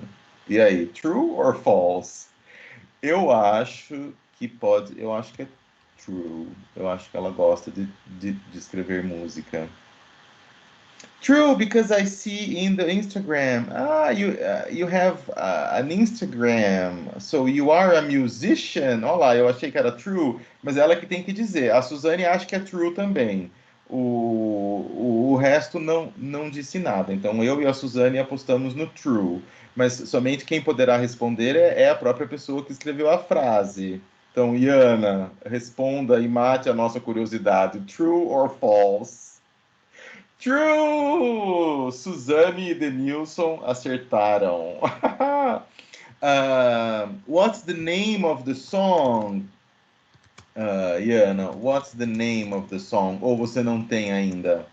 E aí, true or false? Eu acho que é true. Eu acho que ela gosta de escrever música. True, because I see in the Instagram. You have an Instagram, so you are a musician. Olha lá, eu achei que era true, mas ela que tem que dizer. A Suzane acha que é true também. o resto não disse nada. Então, eu e a Suzane apostamos no true. Mas somente quem poderá responder é a própria pessoa que escreveu a frase. Então, Iana, responda e mate a nossa curiosidade. True or false? True! Suzane e Denilson acertaram. What's the name of the song? Iana, what's the name of the song? Ou você não tem ainda?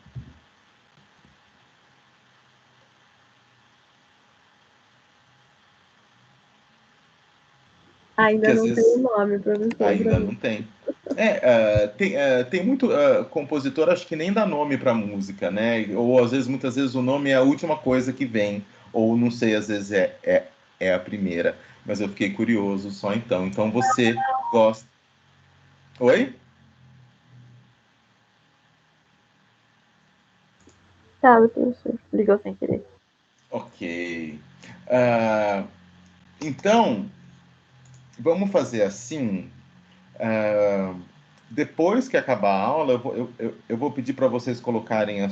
Ainda Que às não tem vezes o nome, professor, pra ainda mim. não tem. Tem muito compositor, acho que nem dá nome para música, né? Ou às vezes, muitas vezes, o nome é a última coisa que vem, ou não sei, às vezes é a primeira. Mas eu fiquei curioso só então. Então você gosta. Oi? Tá, professor. Ligou sem querer. Ok. Ah, então, vamos fazer assim. Ah, depois que acabar a aula, eu vou pedir para vocês colocarem o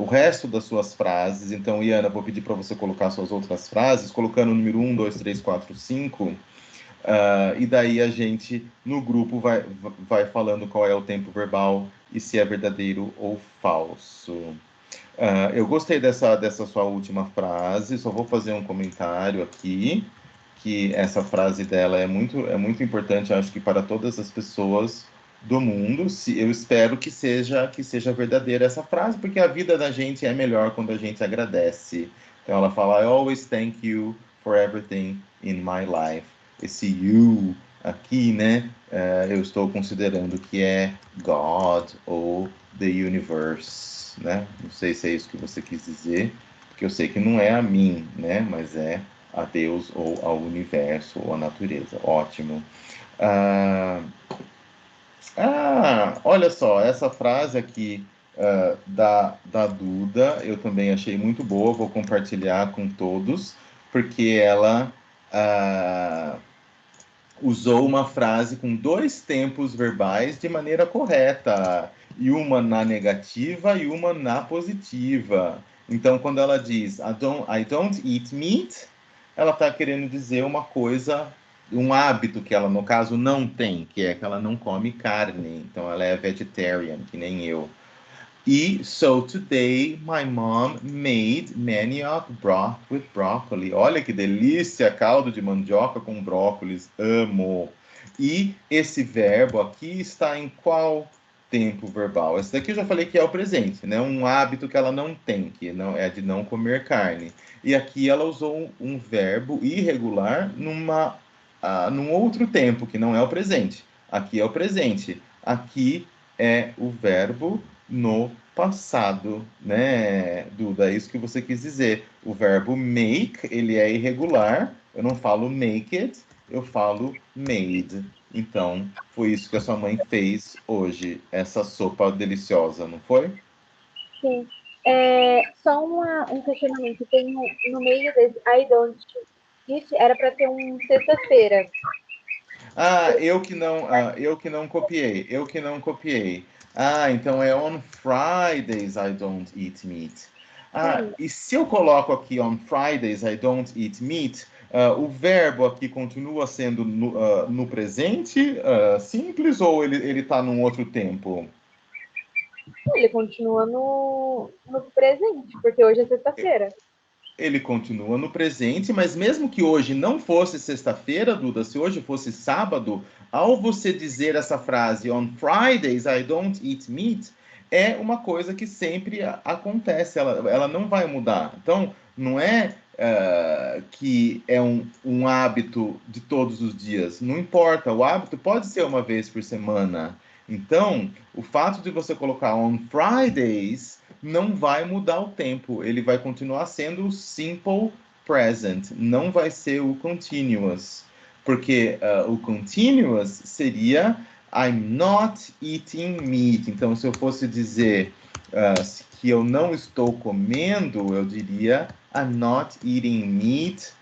resto das suas frases. Então, Iana, vou pedir para você colocar suas outras frases, colocando o número 1, 2, 3, 4, 5. E daí a gente, no grupo, vai falando qual é o tempo verbal e se é verdadeiro ou falso. Eu gostei dessa sua última frase, só vou fazer um comentário aqui, que essa frase dela é muito importante, acho que para todas as pessoas do mundo. Eu espero que seja verdadeira essa frase, porque a vida da gente é melhor quando a gente agradece. Então ela fala, I always thank you for everything in my life. Esse you aqui, né, eu estou considerando que é God ou the universe, né? Não sei se é isso que você quis dizer, porque eu sei que não é a mim, né? Mas é a Deus ou ao universo ou à natureza. Ótimo. Ah, olha só, essa frase aqui da Duda eu também achei muito boa, vou compartilhar com todos, porque ela usou uma frase com dois tempos verbais de maneira correta, e uma na negativa e uma na positiva. Então, quando ela diz I don't eat meat, ela está querendo dizer uma coisa, um hábito que ela, no caso, não tem, que é que ela não come carne. Então, ela é vegetarian, que nem eu. E so today my mom made manioc broth with broccoli. Olha que delícia, caldo de mandioca com brócolis. Amo. E esse verbo aqui está em qual tempo verbal? Esse daqui eu já falei que é o presente, né? Um hábito que ela não tem, que não é de não comer carne. E aqui ela usou um verbo irregular num outro tempo, que não é o presente. Aqui é o presente. Aqui é o verbo no passado, né, Duda? É isso que você quis dizer. O verbo make, ele é irregular. Eu não falo make it, eu falo made. Então, foi isso que a sua mãe fez hoje, essa sopa deliciosa, não foi? Sim. Só um questionamento. Tem no meio desse I don't eat, era para ter um sexta-feira. Eu que não copiei. Então é on Fridays I don't eat meat. E se eu coloco aqui on Fridays I don't eat meat, o verbo aqui continua sendo no presente, simples, ou ele está num outro tempo? Ele continua no presente, porque hoje é sexta-feira. Ele continua no presente, mas mesmo que hoje não fosse sexta-feira, Duda, se hoje fosse sábado, ao você dizer essa frase on Fridays I don't eat meat, é uma coisa que sempre acontece, ela não vai mudar. Então, não é que é um hábito de todos os dias, não importa, o hábito pode ser uma vez por semana. Então, o fato de você colocar on Fridays não vai mudar o tempo, ele vai continuar sendo o simple present, não vai ser o continuous, porque o continuous seria I'm not eating meat. Então, se eu fosse dizer que eu não estou comendo, eu diria I'm not eating meat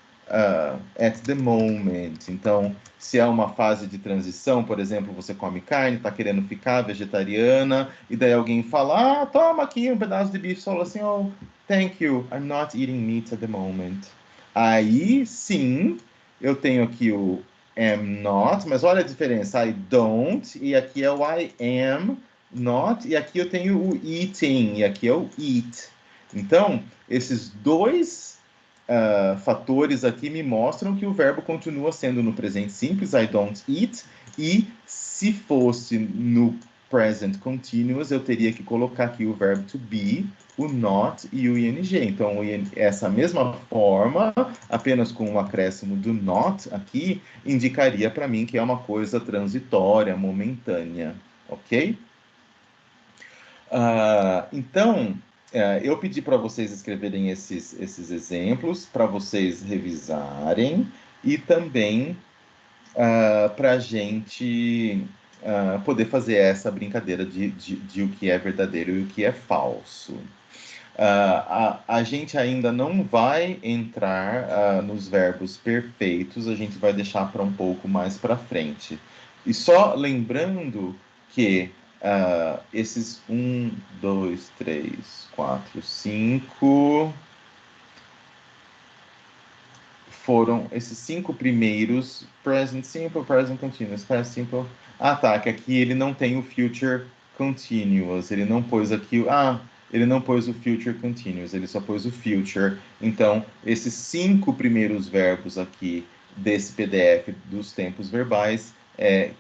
at the moment. Então, se é uma fase de transição, por exemplo, você come carne, está querendo ficar vegetariana, e daí alguém fala, toma aqui um pedaço de bife, você fala assim, oh, thank you, I'm not eating meat at the moment. Aí, sim, eu tenho aqui o am not, mas olha a diferença, I don't, e aqui é o I am not, e aqui eu tenho o eating, e aqui é o eat. Então, esses dois fatores aqui me mostram que o verbo continua sendo no presente simples, I don't eat, e se fosse no present continuous, eu teria que colocar aqui o verbo to be, o not e o ing. Então, essa mesma forma, apenas com o acréscimo do not aqui, indicaria para mim que é uma coisa transitória, momentânea, ok? Então, eu pedi para vocês escreverem esses exemplos, para vocês revisarem, e também para a gente poder fazer essa brincadeira de o que é verdadeiro e o que é falso. A gente ainda não vai entrar nos verbos perfeitos, a gente vai deixar para um pouco mais para frente. E só lembrando que esses 1, 2, 3, 4, 5 foram esses 5 primeiros present simple, present continuous, past simple. Tá, que aqui ele não tem o future continuous, ele não pôs aqui ele não pôs o future continuous, ele só pôs o future. Então, esses 5 primeiros verbos aqui desse PDF dos tempos verbais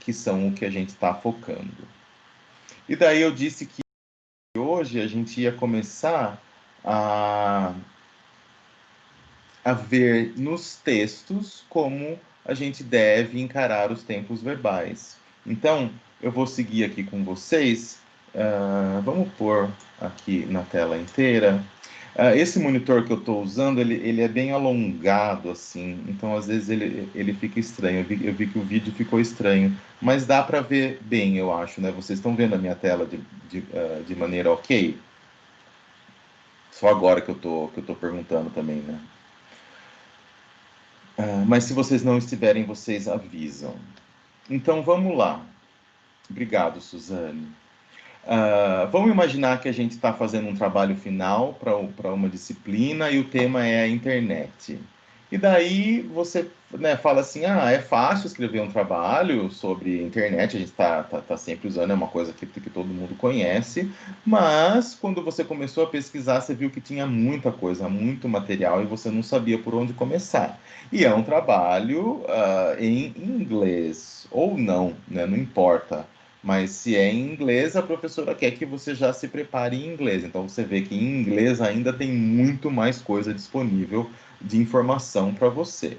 que são o que a gente está focando. E daí eu disse que hoje a gente ia começar a ver nos textos como a gente deve encarar os tempos verbais. Então, eu vou seguir aqui com vocês. Vamos pôr aqui na tela inteira. Esse monitor que eu estou usando, ele é bem alongado, assim, então às vezes ele fica estranho. Eu vi que o vídeo ficou estranho, mas dá para ver bem, eu acho, né? Vocês estão vendo a minha tela de maneira ok? Só agora que eu tô perguntando também, né? Mas se vocês não estiverem, vocês avisam. Então, vamos lá. Obrigado, Suzane. Vamos imaginar que a gente está fazendo um trabalho final para uma disciplina e o tema é a internet. E daí você fala assim, é fácil escrever um trabalho sobre internet, a gente tá sempre usando, é uma coisa que todo mundo conhece, mas quando você começou a pesquisar, você viu que tinha muita coisa, muito material, e você não sabia por onde começar. E é um trabalho em inglês, ou não, né? Não importa. Mas se é em inglês, a professora quer que você já se prepare em inglês. Então você vê que em inglês ainda tem muito mais coisa disponível de informação para você.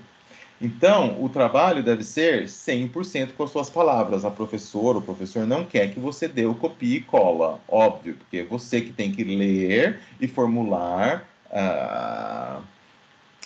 Então, o trabalho deve ser 100% com as suas palavras. A professora, o professor não quer que você dê o copia e cola, óbvio, porque é você que tem que ler e formular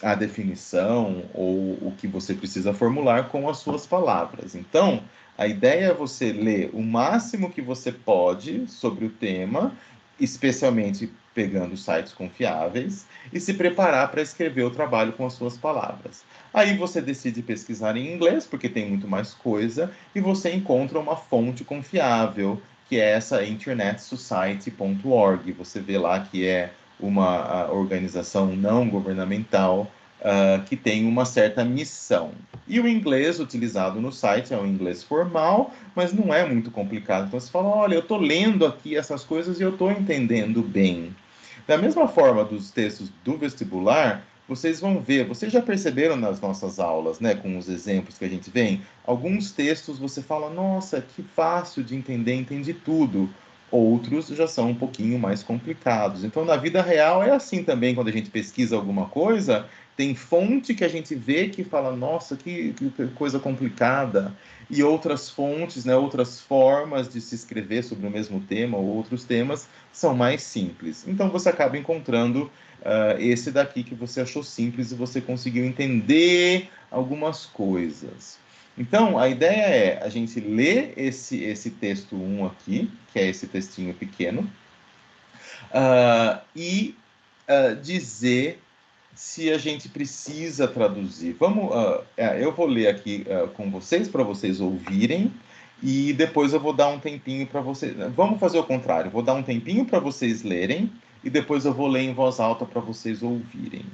a definição ou o que você precisa formular com as suas palavras. Então, a ideia é você ler o máximo que você pode sobre o tema, especialmente pegando sites confiáveis, e se preparar para escrever o trabalho com as suas palavras. Aí você decide pesquisar em inglês, porque tem muito mais coisa, e você encontra uma fonte confiável, que é essa internetsociety.org. Você vê lá que é uma organização não governamental que tem uma certa missão. E o inglês utilizado no site é um inglês formal, mas não é muito complicado. Então você fala, olha, eu estou lendo aqui essas coisas e eu estou entendendo bem. Da mesma forma dos textos do vestibular, vocês vão ver, vocês já perceberam nas nossas aulas, né, com os exemplos que a gente vem, alguns textos você fala, nossa, que fácil de entender, entendi tudo. Outros já são um pouquinho mais complicados. Então, na vida real é assim também, quando a gente pesquisa alguma coisa, tem fonte que a gente vê que fala, nossa, que coisa complicada, e outras fontes, né, outras formas de se escrever sobre o mesmo tema ou outros temas são mais simples. Então você acaba encontrando esse daqui que você achou simples e você conseguiu entender algumas coisas. Então, a ideia é a gente ler esse texto 1 aqui, que é esse textinho pequeno, e dizer se a gente precisa traduzir. Vamos, eu vou ler aqui com vocês, para vocês ouvirem, e depois eu vou dar um tempinho para vocês. Vamos fazer o contrário, vou dar um tempinho para vocês lerem, e depois eu vou ler em voz alta para vocês ouvirem.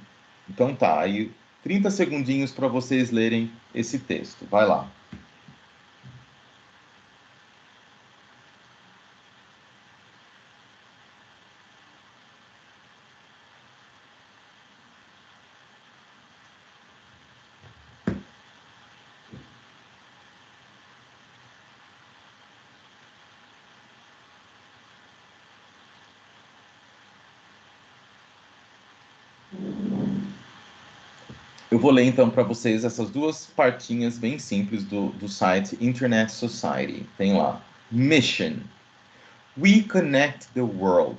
Então tá, aí 30 segundinhos para vocês lerem esse texto. Vai lá. Eu vou ler então para vocês essas duas partinhas bem simples do site Internet Society. Tem lá: Mission. We connect the world,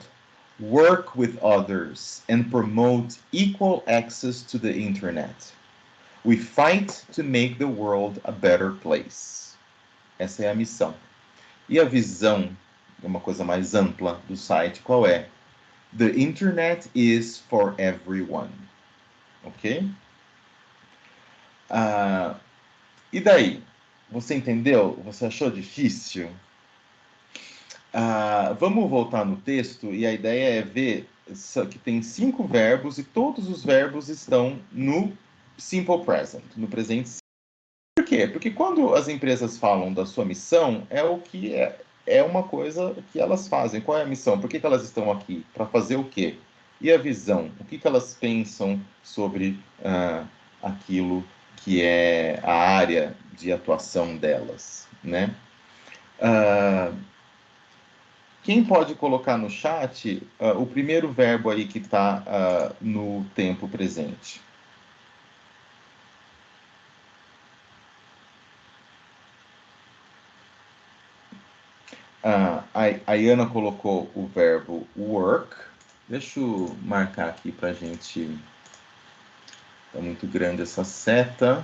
work with others, and promote equal access to the internet. We fight to make the world a better place. Essa é a missão. E a visão, uma coisa mais ampla do site, qual é? The internet is for everyone. Ok? E daí? Você entendeu? Você achou difícil? Vamos voltar no texto e a ideia é ver que tem 5 verbos e todos os verbos estão no simple present, no presente simple. Por quê? Porque quando as empresas falam da sua missão, é o que é uma coisa que elas fazem. Qual é a missão? Por que elas estão aqui? Para fazer o quê? E a visão? O que elas pensam sobre aquilo que é a área de atuação delas, né? Quem pode colocar no chat o primeiro verbo aí que está no tempo presente? A Iana colocou o verbo work. Deixa eu marcar aqui para a gente. Está muito grande essa seta.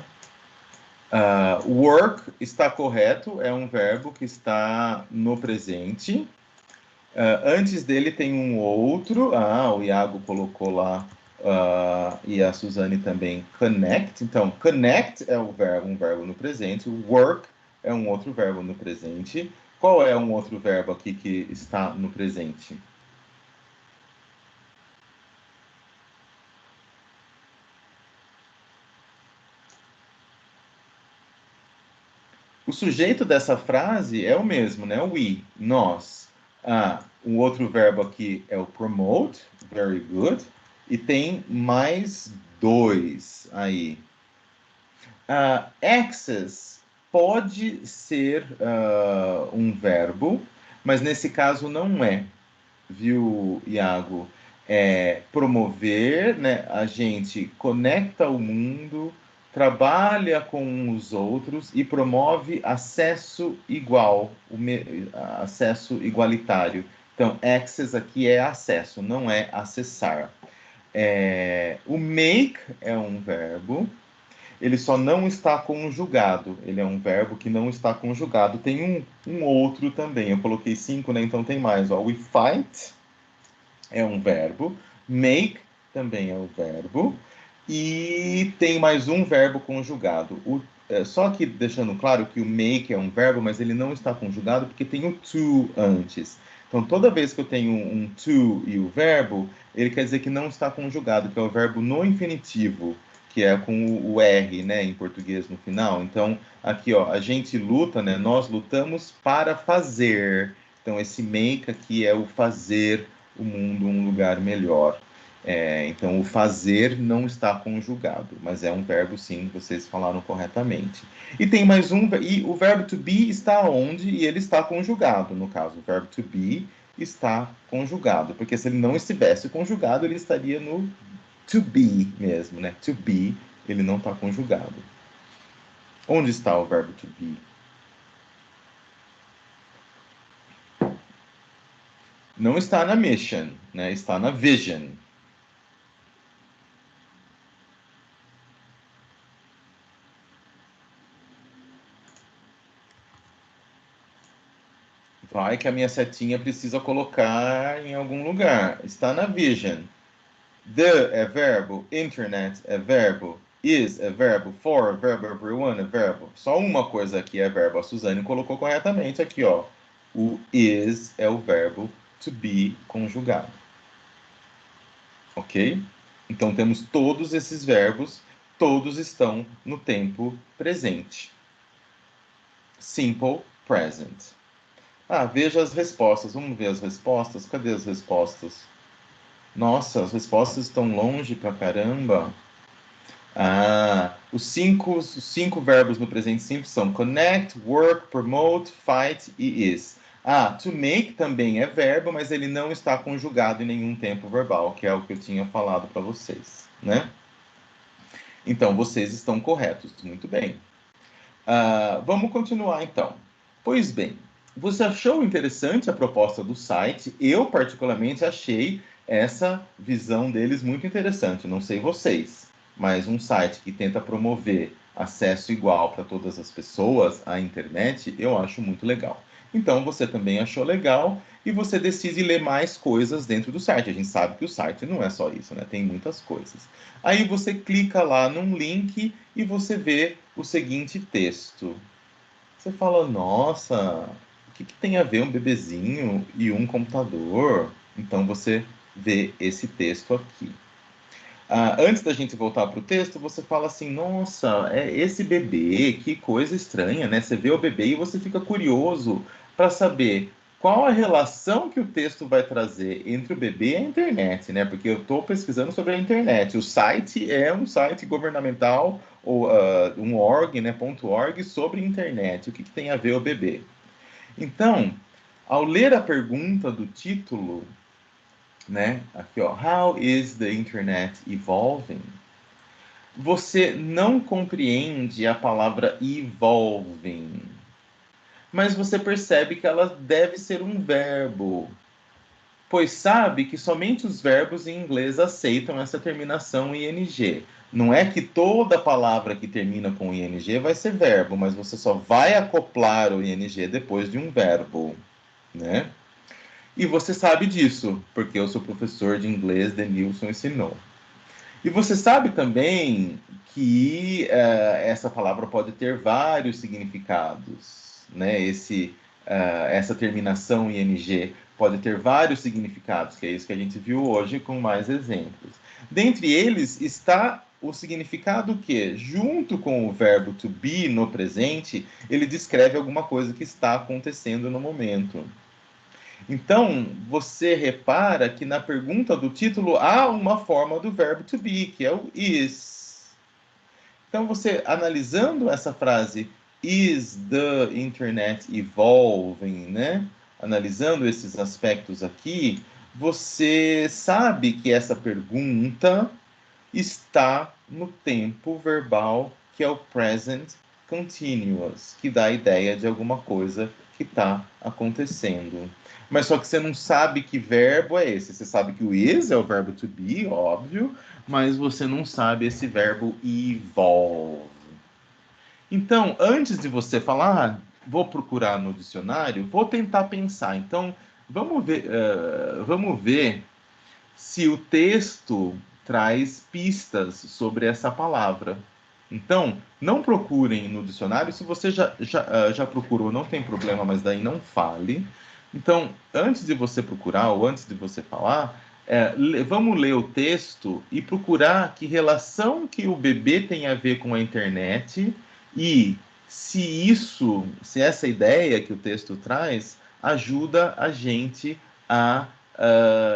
Work está correto, é um verbo que está no presente. Antes dele tem um outro. O Iago colocou lá, e a Suzane também, connect. Então, connect é um verbo no presente. Work é um outro verbo no presente. Qual é um outro verbo aqui que está no presente? O sujeito dessa frase é o mesmo, né? We, nós. Um outro verbo aqui é o promote, very good. E tem mais 2 aí. Access pode ser um verbo, mas nesse caso não é, viu, Iago? Promover, né? A gente conecta o mundo, trabalha com os outros e promove acesso igual, acesso igualitário. Então, access aqui é acesso, não é acessar. O make é um verbo, ele só não está conjugado. Ele é um verbo que não está conjugado. Tem um outro também. Eu coloquei 5, né? Então tem mais. We fight é um verbo. Make também é um verbo. E tem mais um verbo conjugado. Só que deixando claro que o make é um verbo, mas ele não está conjugado porque tem o to antes. Então, toda vez que eu tenho um to e o verbo, ele quer dizer que não está conjugado, que é o verbo no infinitivo, que é com o R, né, em português no final. Então, aqui, ó, a gente luta, né, nós lutamos para fazer. Então, esse make aqui é o fazer o mundo um lugar melhor. Então, o fazer não está conjugado, mas é um verbo, sim, vocês falaram corretamente. E tem mais um, e o verbo to be está onde? E ele está conjugado, no caso, o verbo to be está conjugado, porque se ele não estivesse conjugado, ele estaria no to be mesmo, né? To be, ele não está conjugado. Onde está o verbo to be? Não está na mission, né? Está na vision. Vai que a minha setinha precisa colocar em algum lugar. Está na vision. The é verbo, internet é verbo, is é verbo, for é verbo, everyone é verbo. Só uma coisa aqui é verbo. A Suzane colocou corretamente aqui, ó. O is é o verbo to be conjugado. Ok? Então temos todos esses verbos, todos estão no tempo presente. Simple present. Ah, veja as respostas. Vamos ver as respostas. Cadê as respostas? Nossa, as respostas estão longe pra caramba. Ah, os cinco verbos no presente simples são connect, work, promote, fight e is. Ah, to make também é verbo, mas ele não está conjugado em nenhum tempo verbal, que é o que eu tinha falado para vocês, né? Então, vocês estão corretos. Muito bem. Vamos continuar, então. Pois bem, você achou interessante a proposta do site? Eu, particularmente, achei essa visão deles muito interessante. Não sei vocês, mas um site que tenta promover acesso igual para todas as pessoas à internet, eu acho muito legal. Então, você também achou legal e você decide ler mais coisas dentro do site. A gente sabe que o site não é só isso, né? Tem muitas coisas. Aí você clica lá num link e você vê o seguinte texto. Você fala, nossa, o que tem a ver um bebezinho e um computador? Então você vê esse texto aqui. Antes da gente voltar para o texto, você fala assim, nossa, esse bebê, que coisa estranha, né? Você vê o bebê e você fica curioso para saber qual a relação que o texto vai trazer entre o bebê e a internet, né? Porque eu estou pesquisando sobre a internet. O site é um site governamental, ou um org, né, .org, sobre internet. O que tem a ver o bebê? Então, ao ler a pergunta do título, né? Aqui, ó. How is the internet evolving? Você não compreende a palavra evolving, mas você percebe que ela deve ser um verbo, pois sabe que somente os verbos em inglês aceitam essa terminação ing. Não é que toda palavra que termina com ing vai ser verbo, mas você só vai acoplar o ing depois de um verbo, né? E você sabe disso, porque o seu professor de inglês, Denilson, ensinou. E você sabe também que essa palavra pode ter vários significados, né? Essa terminação ing pode ter vários significados, que é isso que a gente viu hoje com mais exemplos. Dentre eles está o significado que, junto com o verbo to be no presente, ele descreve alguma coisa que está acontecendo no momento. Então, você repara que na pergunta do título há uma forma do verbo to be, que é o is. Então, você analisando essa frase, is the internet evolving, né? Analisando esses aspectos aqui, você sabe que essa pergunta está no tempo verbal, que é o present continuous, que dá a ideia de alguma coisa que está acontecendo. Mas só que você não sabe que verbo é esse. Você sabe que o is é o verbo to be, óbvio, mas você não sabe esse verbo evolve. Então, antes de você falar, vou procurar no dicionário, vou tentar pensar. Então, vamos ver se o texto traz pistas sobre essa palavra. Então, não procurem no dicionário. Se você já procurou, não tem problema, mas daí não fale. Então, antes de você procurar ou antes de você falar, vamos ler o texto e procurar que relação que o bebê tem a ver com a internet e se essa ideia que o texto traz ajuda a gente a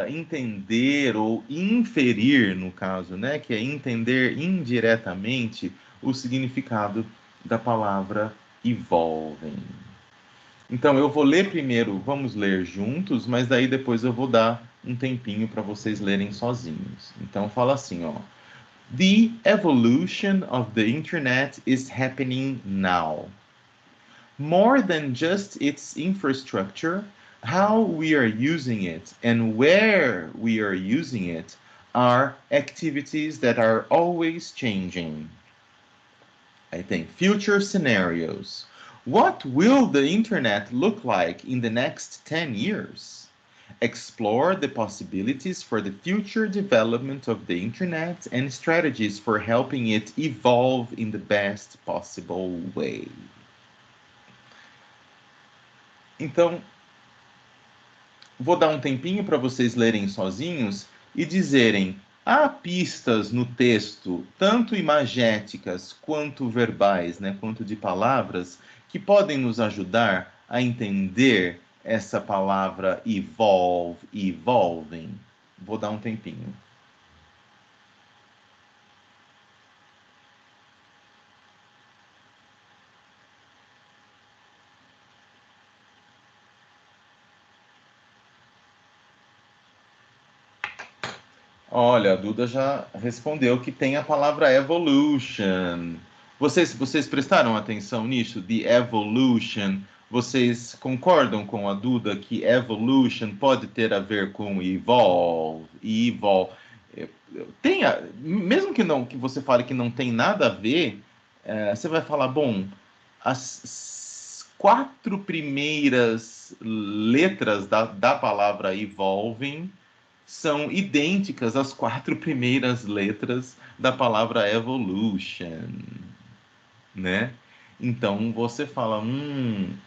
entender ou inferir, no caso, né, que é entender indiretamente o significado da palavra evolvem. Então, eu vou ler primeiro, vamos ler juntos, mas daí depois eu vou dar um tempinho para vocês lerem sozinhos. Então, fala assim, ó. The evolution of the internet is happening now. More than just its infrastructure, how we are using it and where we are using it are activities that are always changing. I think future scenarios. What will the internet look like in the next 10 years? Explore the possibilities for the future development of the internet and strategies for helping it evolve in the best possible way. Então, vou dar um tempinho para vocês lerem sozinhos e dizerem: há pistas no texto, tanto imagéticas quanto verbais, né, quanto de palavras, que podem nos ajudar a entender essa palavra evolve, evolving. Vou dar um tempinho. Olha, a Duda já respondeu que tem a palavra evolution. Vocês prestaram atenção nisso, de evolution? Vocês concordam com a Duda que evolution pode ter a ver com evolve, evolve? Mesmo que não, que você fale que não tem nada a ver, você vai falar, bom, as 4 primeiras letras da palavra evolving são idênticas às 4 primeiras letras da palavra evolution, né? Então você fala,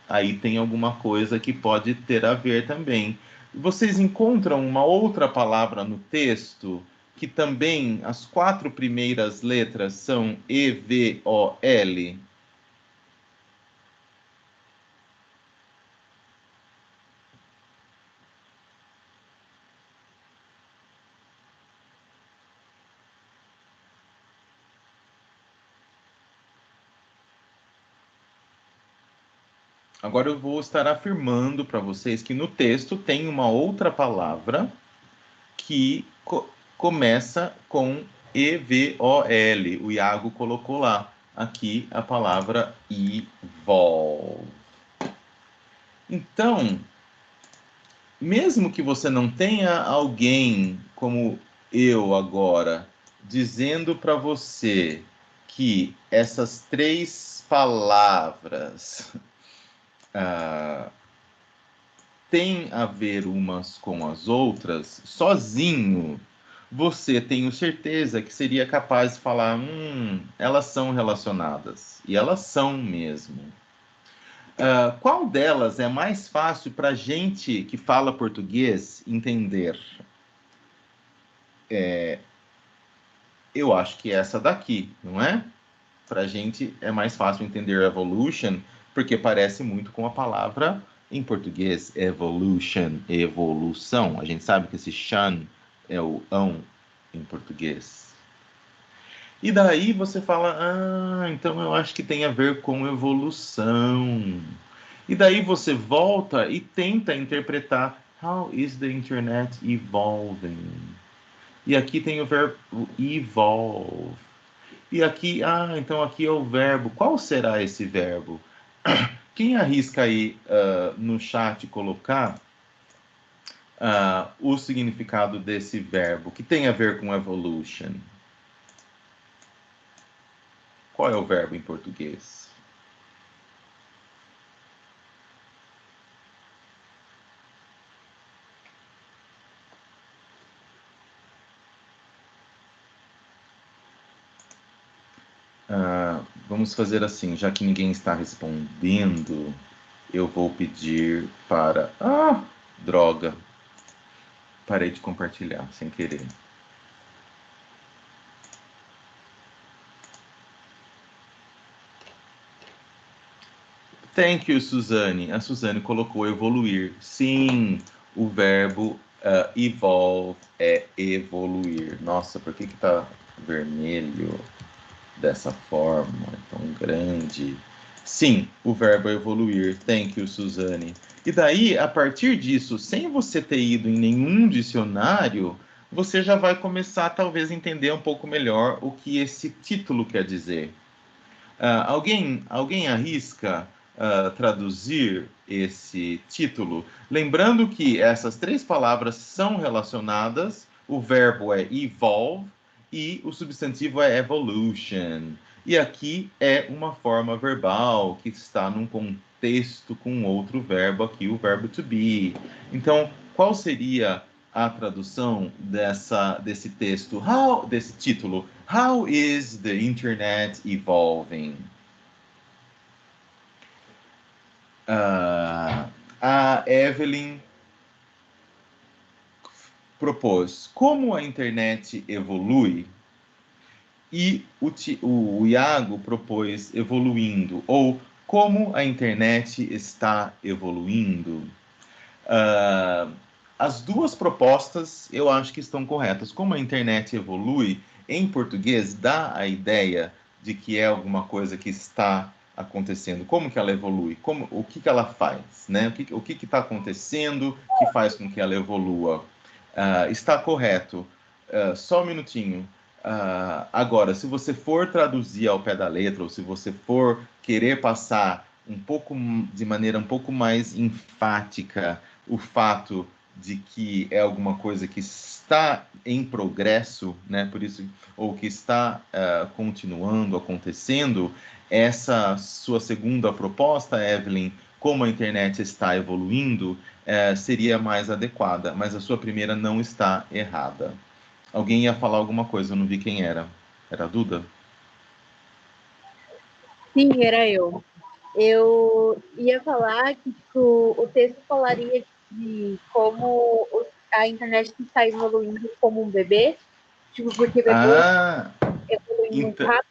aí tem alguma coisa que pode ter a ver também. Vocês encontram uma outra palavra no texto que também as 4 primeiras letras são E-V-O-L? Agora eu vou estar afirmando para vocês que no texto tem uma outra palavra que começa com E-V-O-L. O Iago colocou lá, aqui, a palavra evolve. Então, mesmo que você não tenha alguém como eu agora dizendo para você que essas 3 palavras têm a ver umas com as outras, sozinho, você tenho certeza que seria capaz de falar, elas são relacionadas. E elas são mesmo. Qual delas é mais fácil para a gente que fala português entender? Eu acho que essa daqui, não é? Para a gente é mais fácil entender evolution, porque parece muito com a palavra em português, evolution, evolução. A gente sabe que esse shan é o ão em português. E daí você fala, então eu acho que tem a ver com evolução. E daí você volta e tenta interpretar, how is the internet evolving? E aqui tem o verbo evolve. E aqui, então aqui é o verbo. Qual será esse verbo? Quem arrisca aí no chat colocar o significado desse verbo, que tem a ver com evolution? Qual é o verbo em português? Vamos fazer assim, já que ninguém está respondendo, eu vou pedir para... droga! Parei de compartilhar, sem querer. Thank you, Suzane. A Suzane colocou evoluir. Sim, o verbo evolve é evoluir. Nossa, por que tá vermelho dessa forma? É tão grande. Sim, o verbo é evoluir. Thank you, Suzane. E daí, a partir disso, sem você ter ido em nenhum dicionário, você já vai começar, talvez, a entender um pouco melhor o que esse título quer dizer. Alguém arrisca traduzir esse título? Lembrando que essas 3 palavras são relacionadas, o verbo é evolve e o substantivo é evolution. E aqui é uma forma verbal que está num contexto com outro verbo aqui, o verbo to be. Então, qual seria a tradução desse texto, desse título? How is the Internet evolving? A Evelyn propôs como a internet evolui, e o Iago propôs evoluindo, ou como a internet está evoluindo. As duas propostas eu acho que estão corretas. Como a internet evolui, em português, dá a ideia de que é alguma coisa que está acontecendo. Como que ela evolui? O que que ela faz? Né? O que está acontecendo que faz com que ela evolua? Está correto. Só um minutinho. Agora, se você for traduzir ao pé da letra, ou se você for querer passar de maneira um pouco mais enfática o fato de que é alguma coisa que está em progresso, né? Por isso, ou que está continuando, acontecendo, essa sua segunda proposta, Evelyn, como a internet está evoluindo, seria mais adequada, mas a sua primeira não está errada. Alguém ia falar alguma coisa, eu não vi quem era. Era a Duda? Sim, era eu. Eu ia falar que tipo, o texto falaria de como a internet está evoluindo como um bebê, tipo, porque bebê evolui muito Então, rápido.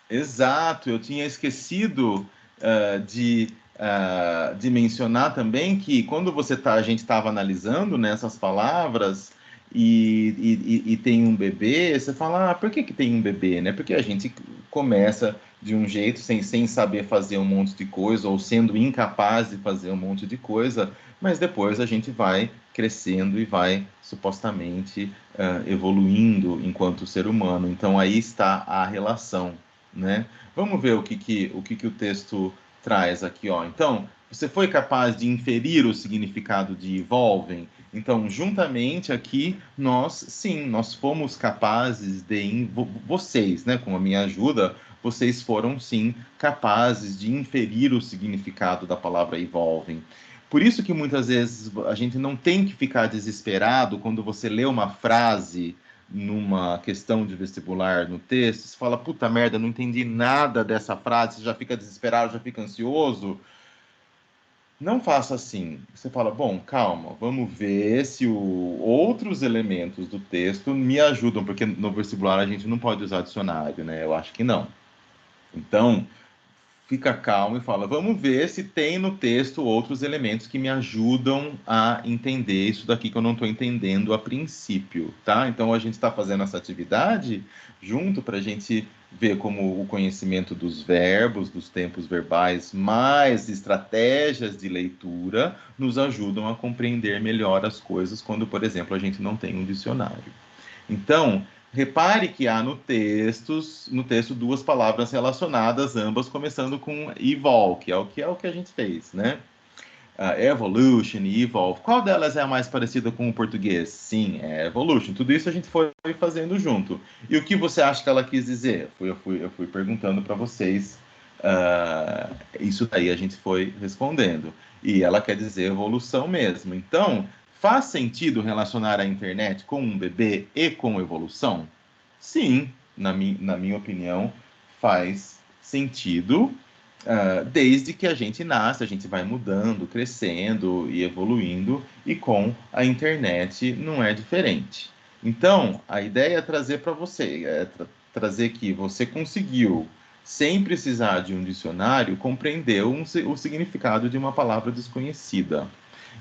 exato, eu tinha esquecido de mencionar também que quando a gente estava analisando nessas palavras e tem um bebê, você fala, por que tem um bebê, né? Porque a gente começa de um jeito sem saber fazer um monte de coisa ou sendo incapaz de fazer um monte de coisa, mas depois a gente vai crescendo e vai supostamente evoluindo enquanto ser humano. Então aí está a relação, né? Vamos ver o que o texto traz aqui, ó. Então, você foi capaz de inferir o significado de evolvem? Então, juntamente aqui, nós fomos capazes vocês, né, com a minha ajuda, vocês foram sim capazes de inferir o significado da palavra evolvem. Por isso que muitas vezes a gente não tem que ficar desesperado quando você lê uma frase numa questão de vestibular no texto, você fala, puta merda, não entendi nada dessa frase, você já fica desesperado, já fica ansioso. Não faça assim. Você fala, bom, calma, vamos ver se outros elementos do texto me ajudam, porque no vestibular a gente não pode usar dicionário, né? Eu acho que não. Então, fica calmo e fala, vamos ver se tem no texto outros elementos que me ajudam a entender isso daqui que eu não estou entendendo a princípio, tá? Então a gente está fazendo essa atividade junto para a gente ver como o conhecimento dos verbos, dos tempos verbais, mais estratégias de leitura nos ajudam a compreender melhor as coisas quando, por exemplo, a gente não tem um dicionário. Então, repare que há no texto duas palavras relacionadas, ambas começando com evol, que é o que a gente fez, né? Evolution e evolve. Qual delas é a mais parecida com o português? Sim, é evolution. Tudo isso a gente foi fazendo junto. E o que você acha que ela quis dizer? Eu fui perguntando para vocês. Isso daí a gente foi respondendo. E ela quer dizer evolução mesmo. Então, faz sentido relacionar a internet com um bebê e com evolução? Sim, na minha opinião, faz sentido, desde que a gente nasce, a gente vai mudando, crescendo e evoluindo, e com a internet não é diferente. Então, a ideia é trazer para você, trazer que você conseguiu, sem precisar de um dicionário, compreender o significado de uma palavra desconhecida.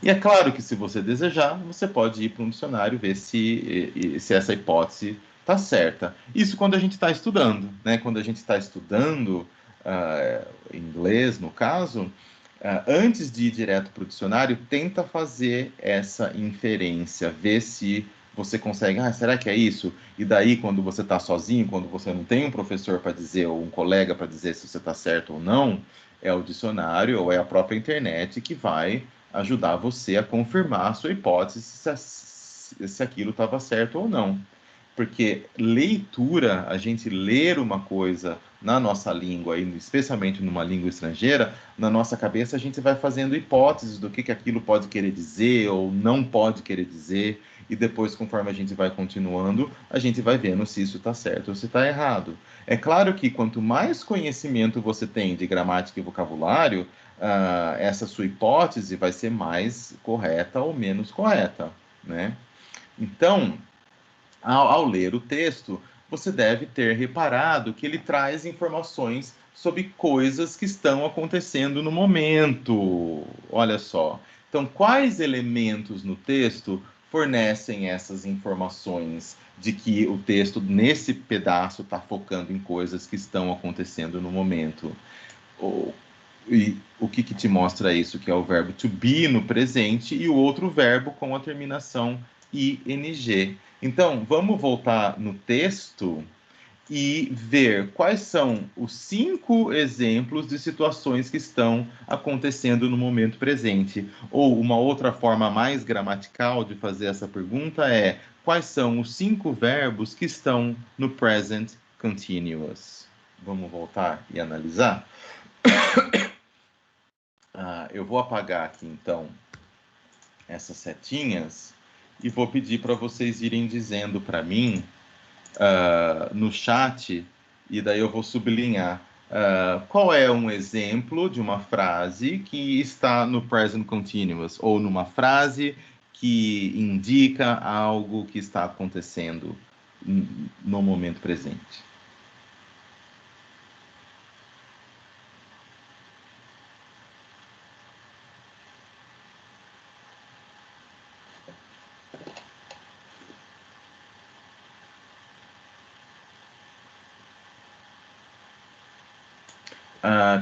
E é claro que, se você desejar, você pode ir para um dicionário ver se essa hipótese está certa. Isso quando a gente está estudando, né? Quando a gente está estudando inglês, no caso, antes de ir direto para o dicionário, tenta fazer essa inferência, ver se você consegue, será que é isso? E daí, quando você está sozinho, quando você não tem um professor para dizer, ou um colega para dizer se você está certo ou não, é o dicionário ou é a própria internet que vai ajudar você a confirmar a sua hipótese se aquilo estava certo ou não. Porque leitura, a gente ler uma coisa na nossa língua, especialmente numa língua estrangeira, na nossa cabeça a gente vai fazendo hipóteses do que aquilo pode querer dizer ou não pode querer dizer, e depois, conforme a gente vai continuando, a gente vai vendo se isso está certo ou se está errado. É claro que quanto mais conhecimento você tem de gramática e vocabulário, essa sua hipótese vai ser mais correta ou menos correta, né? Então, ao ler o texto, você deve ter reparado que ele traz informações sobre coisas que estão acontecendo no momento. Olha só. Então, quais elementos no texto fornecem essas informações de que o texto, nesse pedaço, está focando em coisas que estão acontecendo no momento? E o que te mostra isso? Que é o verbo to be no presente e o outro verbo com a terminação ing. Então, vamos voltar no texto e ver quais são os 5 exemplos de situações que estão acontecendo no momento presente. Ou uma outra forma mais gramatical de fazer essa pergunta é: quais são os 5 verbos que estão no present continuous? Vamos voltar e analisar? Eu vou apagar aqui, então, essas setinhas e vou pedir para vocês irem dizendo para mim no chat, e daí eu vou sublinhar qual é um exemplo de uma frase que está no present continuous, ou numa frase que indica algo que está acontecendo no momento presente.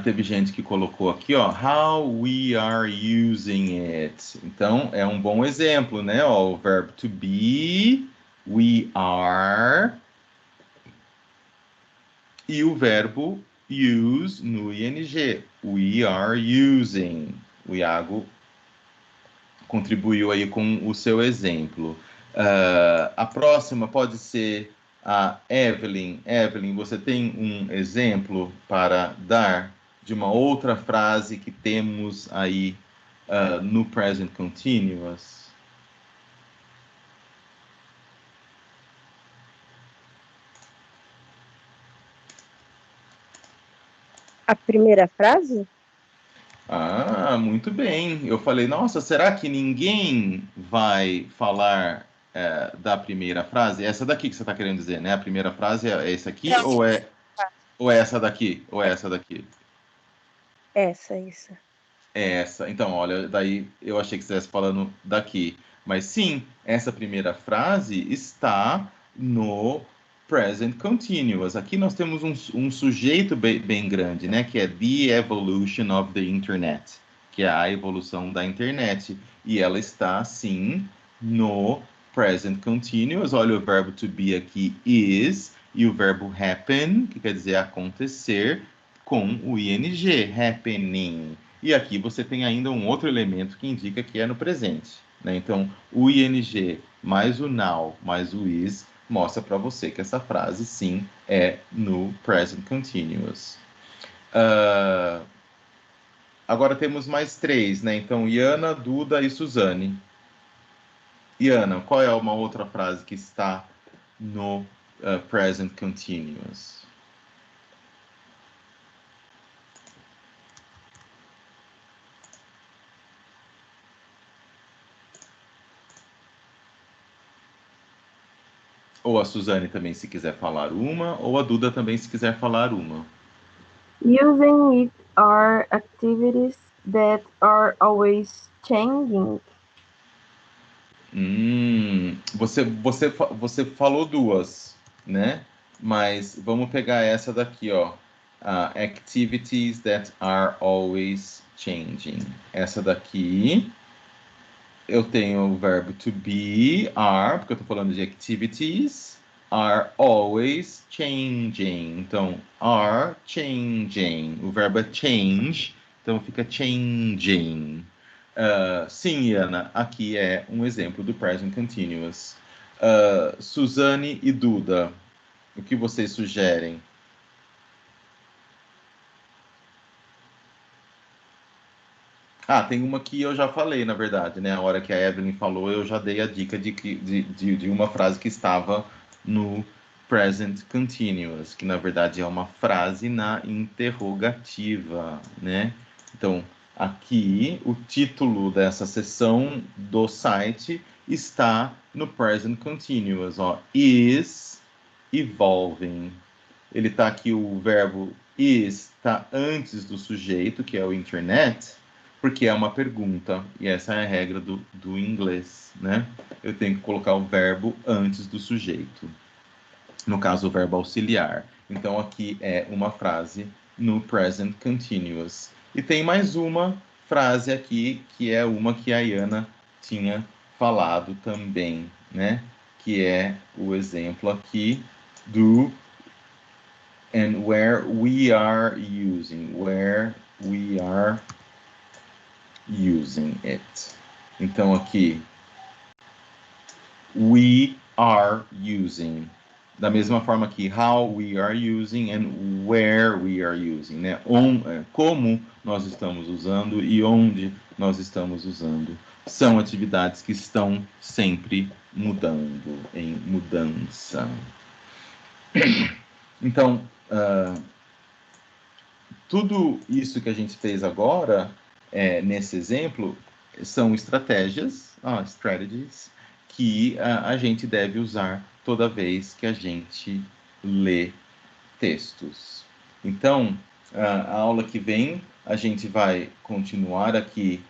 Teve gente que colocou aqui, ó, how we are using it. Então, é um bom exemplo, né? Ó, o verbo to be, we are, e o verbo use no ing, we are using. O Iago contribuiu aí com o seu exemplo. A próxima pode ser a Evelyn. Evelyn, você tem um exemplo para dar de uma outra frase que temos aí no present continuous? A primeira frase? Muito bem. Eu falei, nossa, será que ninguém vai falar da primeira frase? Essa daqui que você está querendo dizer, né? A primeira frase é essa aqui Não. ou é essa daqui? Ou é essa daqui? Essa. É essa. Então, olha, daí eu achei que você estivesse falando daqui. Mas sim, essa primeira frase está no present continuous. Aqui nós temos um sujeito bem grande, né? Que é the evolution of the internet, que é a evolução da internet. E ela está, sim, no present continuous. Olha o verbo to be aqui, is, e o verbo happen, que quer dizer acontecer, com o ing, happening. E aqui você tem ainda um outro elemento que indica que é no presente, né? Então, o ing mais o now mais o is mostra para você que essa frase, sim, é no present continuous. Agora temos mais 3, né? Então, Iana, Duda e Suzane. Iana, qual é uma outra frase que está no present continuous? Ou a Suzane também, se quiser falar uma, ou a Duda também, se quiser falar uma. Using it are activities that are always changing. Você falou duas, né? Mas vamos pegar essa daqui, ó. Activities that are always changing. Essa daqui, eu tenho o verbo to be, are, porque eu tô falando de activities, are always changing. Então, are changing. O verbo é change, então fica changing. Sim, Iana, aqui é um exemplo do present continuous. Suzane e Duda, o que vocês sugerem? Ah, tem uma que eu já falei, na verdade, né? A hora que a Evelyn falou, eu já dei a dica de uma frase que estava no present continuous, que na verdade é uma frase na interrogativa, né? Então, aqui o título dessa sessão do site está no present continuous, ó, is evolving. Ele está aqui, o verbo is está antes do sujeito, que é o internet, porque é uma pergunta, e essa é a regra do inglês, né? Eu tenho que colocar o verbo antes do sujeito. No caso, o verbo auxiliar. Então, aqui é uma frase no present continuous. E tem mais uma frase aqui, que é uma que a Iana tinha falado também, né? Que é o exemplo aqui do and where we are using it. Então aqui we are using, da mesma forma que how we are using and where we are using, né? Como nós estamos usando e onde nós estamos usando. São atividades que estão sempre mudando, em mudança. Então, tudo isso que a gente fez agora, nesse exemplo, são estratégias, strategies, que a gente deve usar toda vez que a gente lê textos. Então, a aula que vem, a gente vai continuar aqui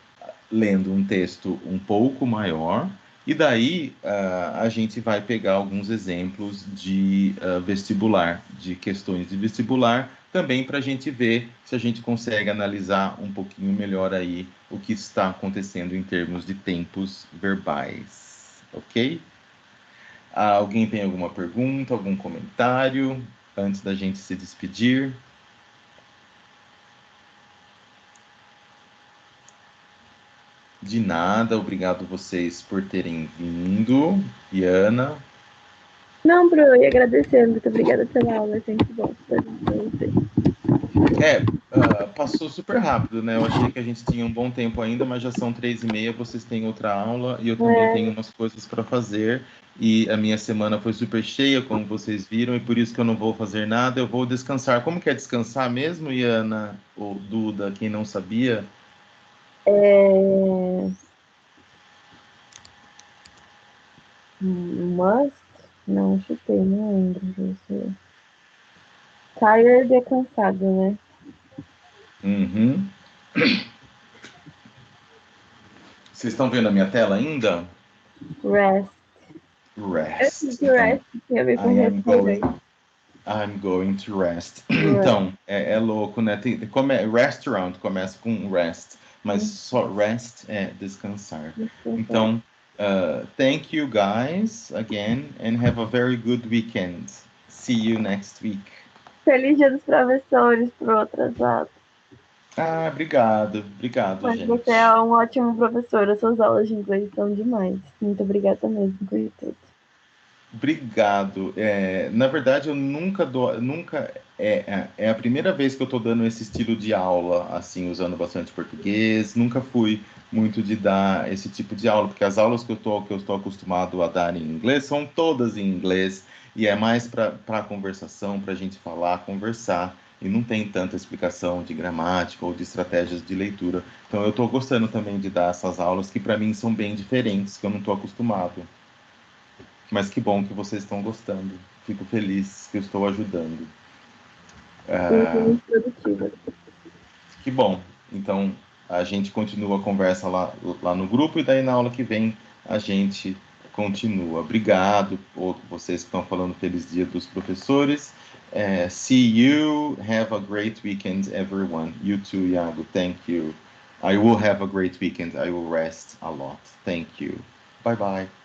lendo um texto um pouco maior, e daí a gente vai pegar alguns exemplos de vestibular, de questões de vestibular, também para a gente ver se a gente consegue analisar um pouquinho melhor aí o que está acontecendo em termos de tempos verbais, ok? Alguém tem alguma pergunta, algum comentário antes da gente se despedir? De nada, obrigado vocês por terem vindo. Iana. Não, Bru, eu ia agradecer. Muito obrigada pela aula. É sempre bom estar junto com você. Passou super rápido, né? Eu achei que a gente tinha um bom tempo ainda, mas já são 3h30, vocês têm outra aula e eu também tenho umas coisas para fazer. E a minha semana foi super cheia, como vocês viram, e por isso que eu não vou fazer nada, eu vou descansar. Como que é descansar mesmo, Iana ou Duda, quem não sabia? Must? Não, chutei, não lembro. Tired é cansado, né? Uhum. Vocês estão vendo a minha tela ainda? Rest. Rest. Que rest tem a ver com I'm going to rest. Então, é louco, né? Restaurant começa com rest, mas só rest é descansar. Então, thank you guys again and have a very good weekend. See you next week. Feliz Dia dos Professores pro atrasado. Obrigado, Mas gente. você é um ótimo professor, as suas aulas de inglês são demais. Muito obrigada mesmo por tudo. Obrigado. Na verdade, eu nunca é a primeira vez que eu estou dando esse estilo de aula, assim, usando bastante português. Nunca fui muito de dar esse tipo de aula, porque as aulas que eu estou acostumado a dar em inglês são todas em inglês e é mais para conversação, para a gente falar, conversar. E não tem tanta explicação de gramática ou de estratégias de leitura. Então, eu estou gostando também de dar essas aulas que para mim são bem diferentes, que eu não estou acostumado. Mas que bom que vocês estão gostando. Fico feliz que eu estou ajudando. Muito produtiva. Que bom. Então, a gente continua a conversa lá no grupo e daí na aula que vem a gente continua. Obrigado por vocês que estão falando feliz dia dos professores. See you. Have a great weekend, everyone. You too, Iago. Thank you. I will have a great weekend. I will rest a lot. Thank you. Bye-bye.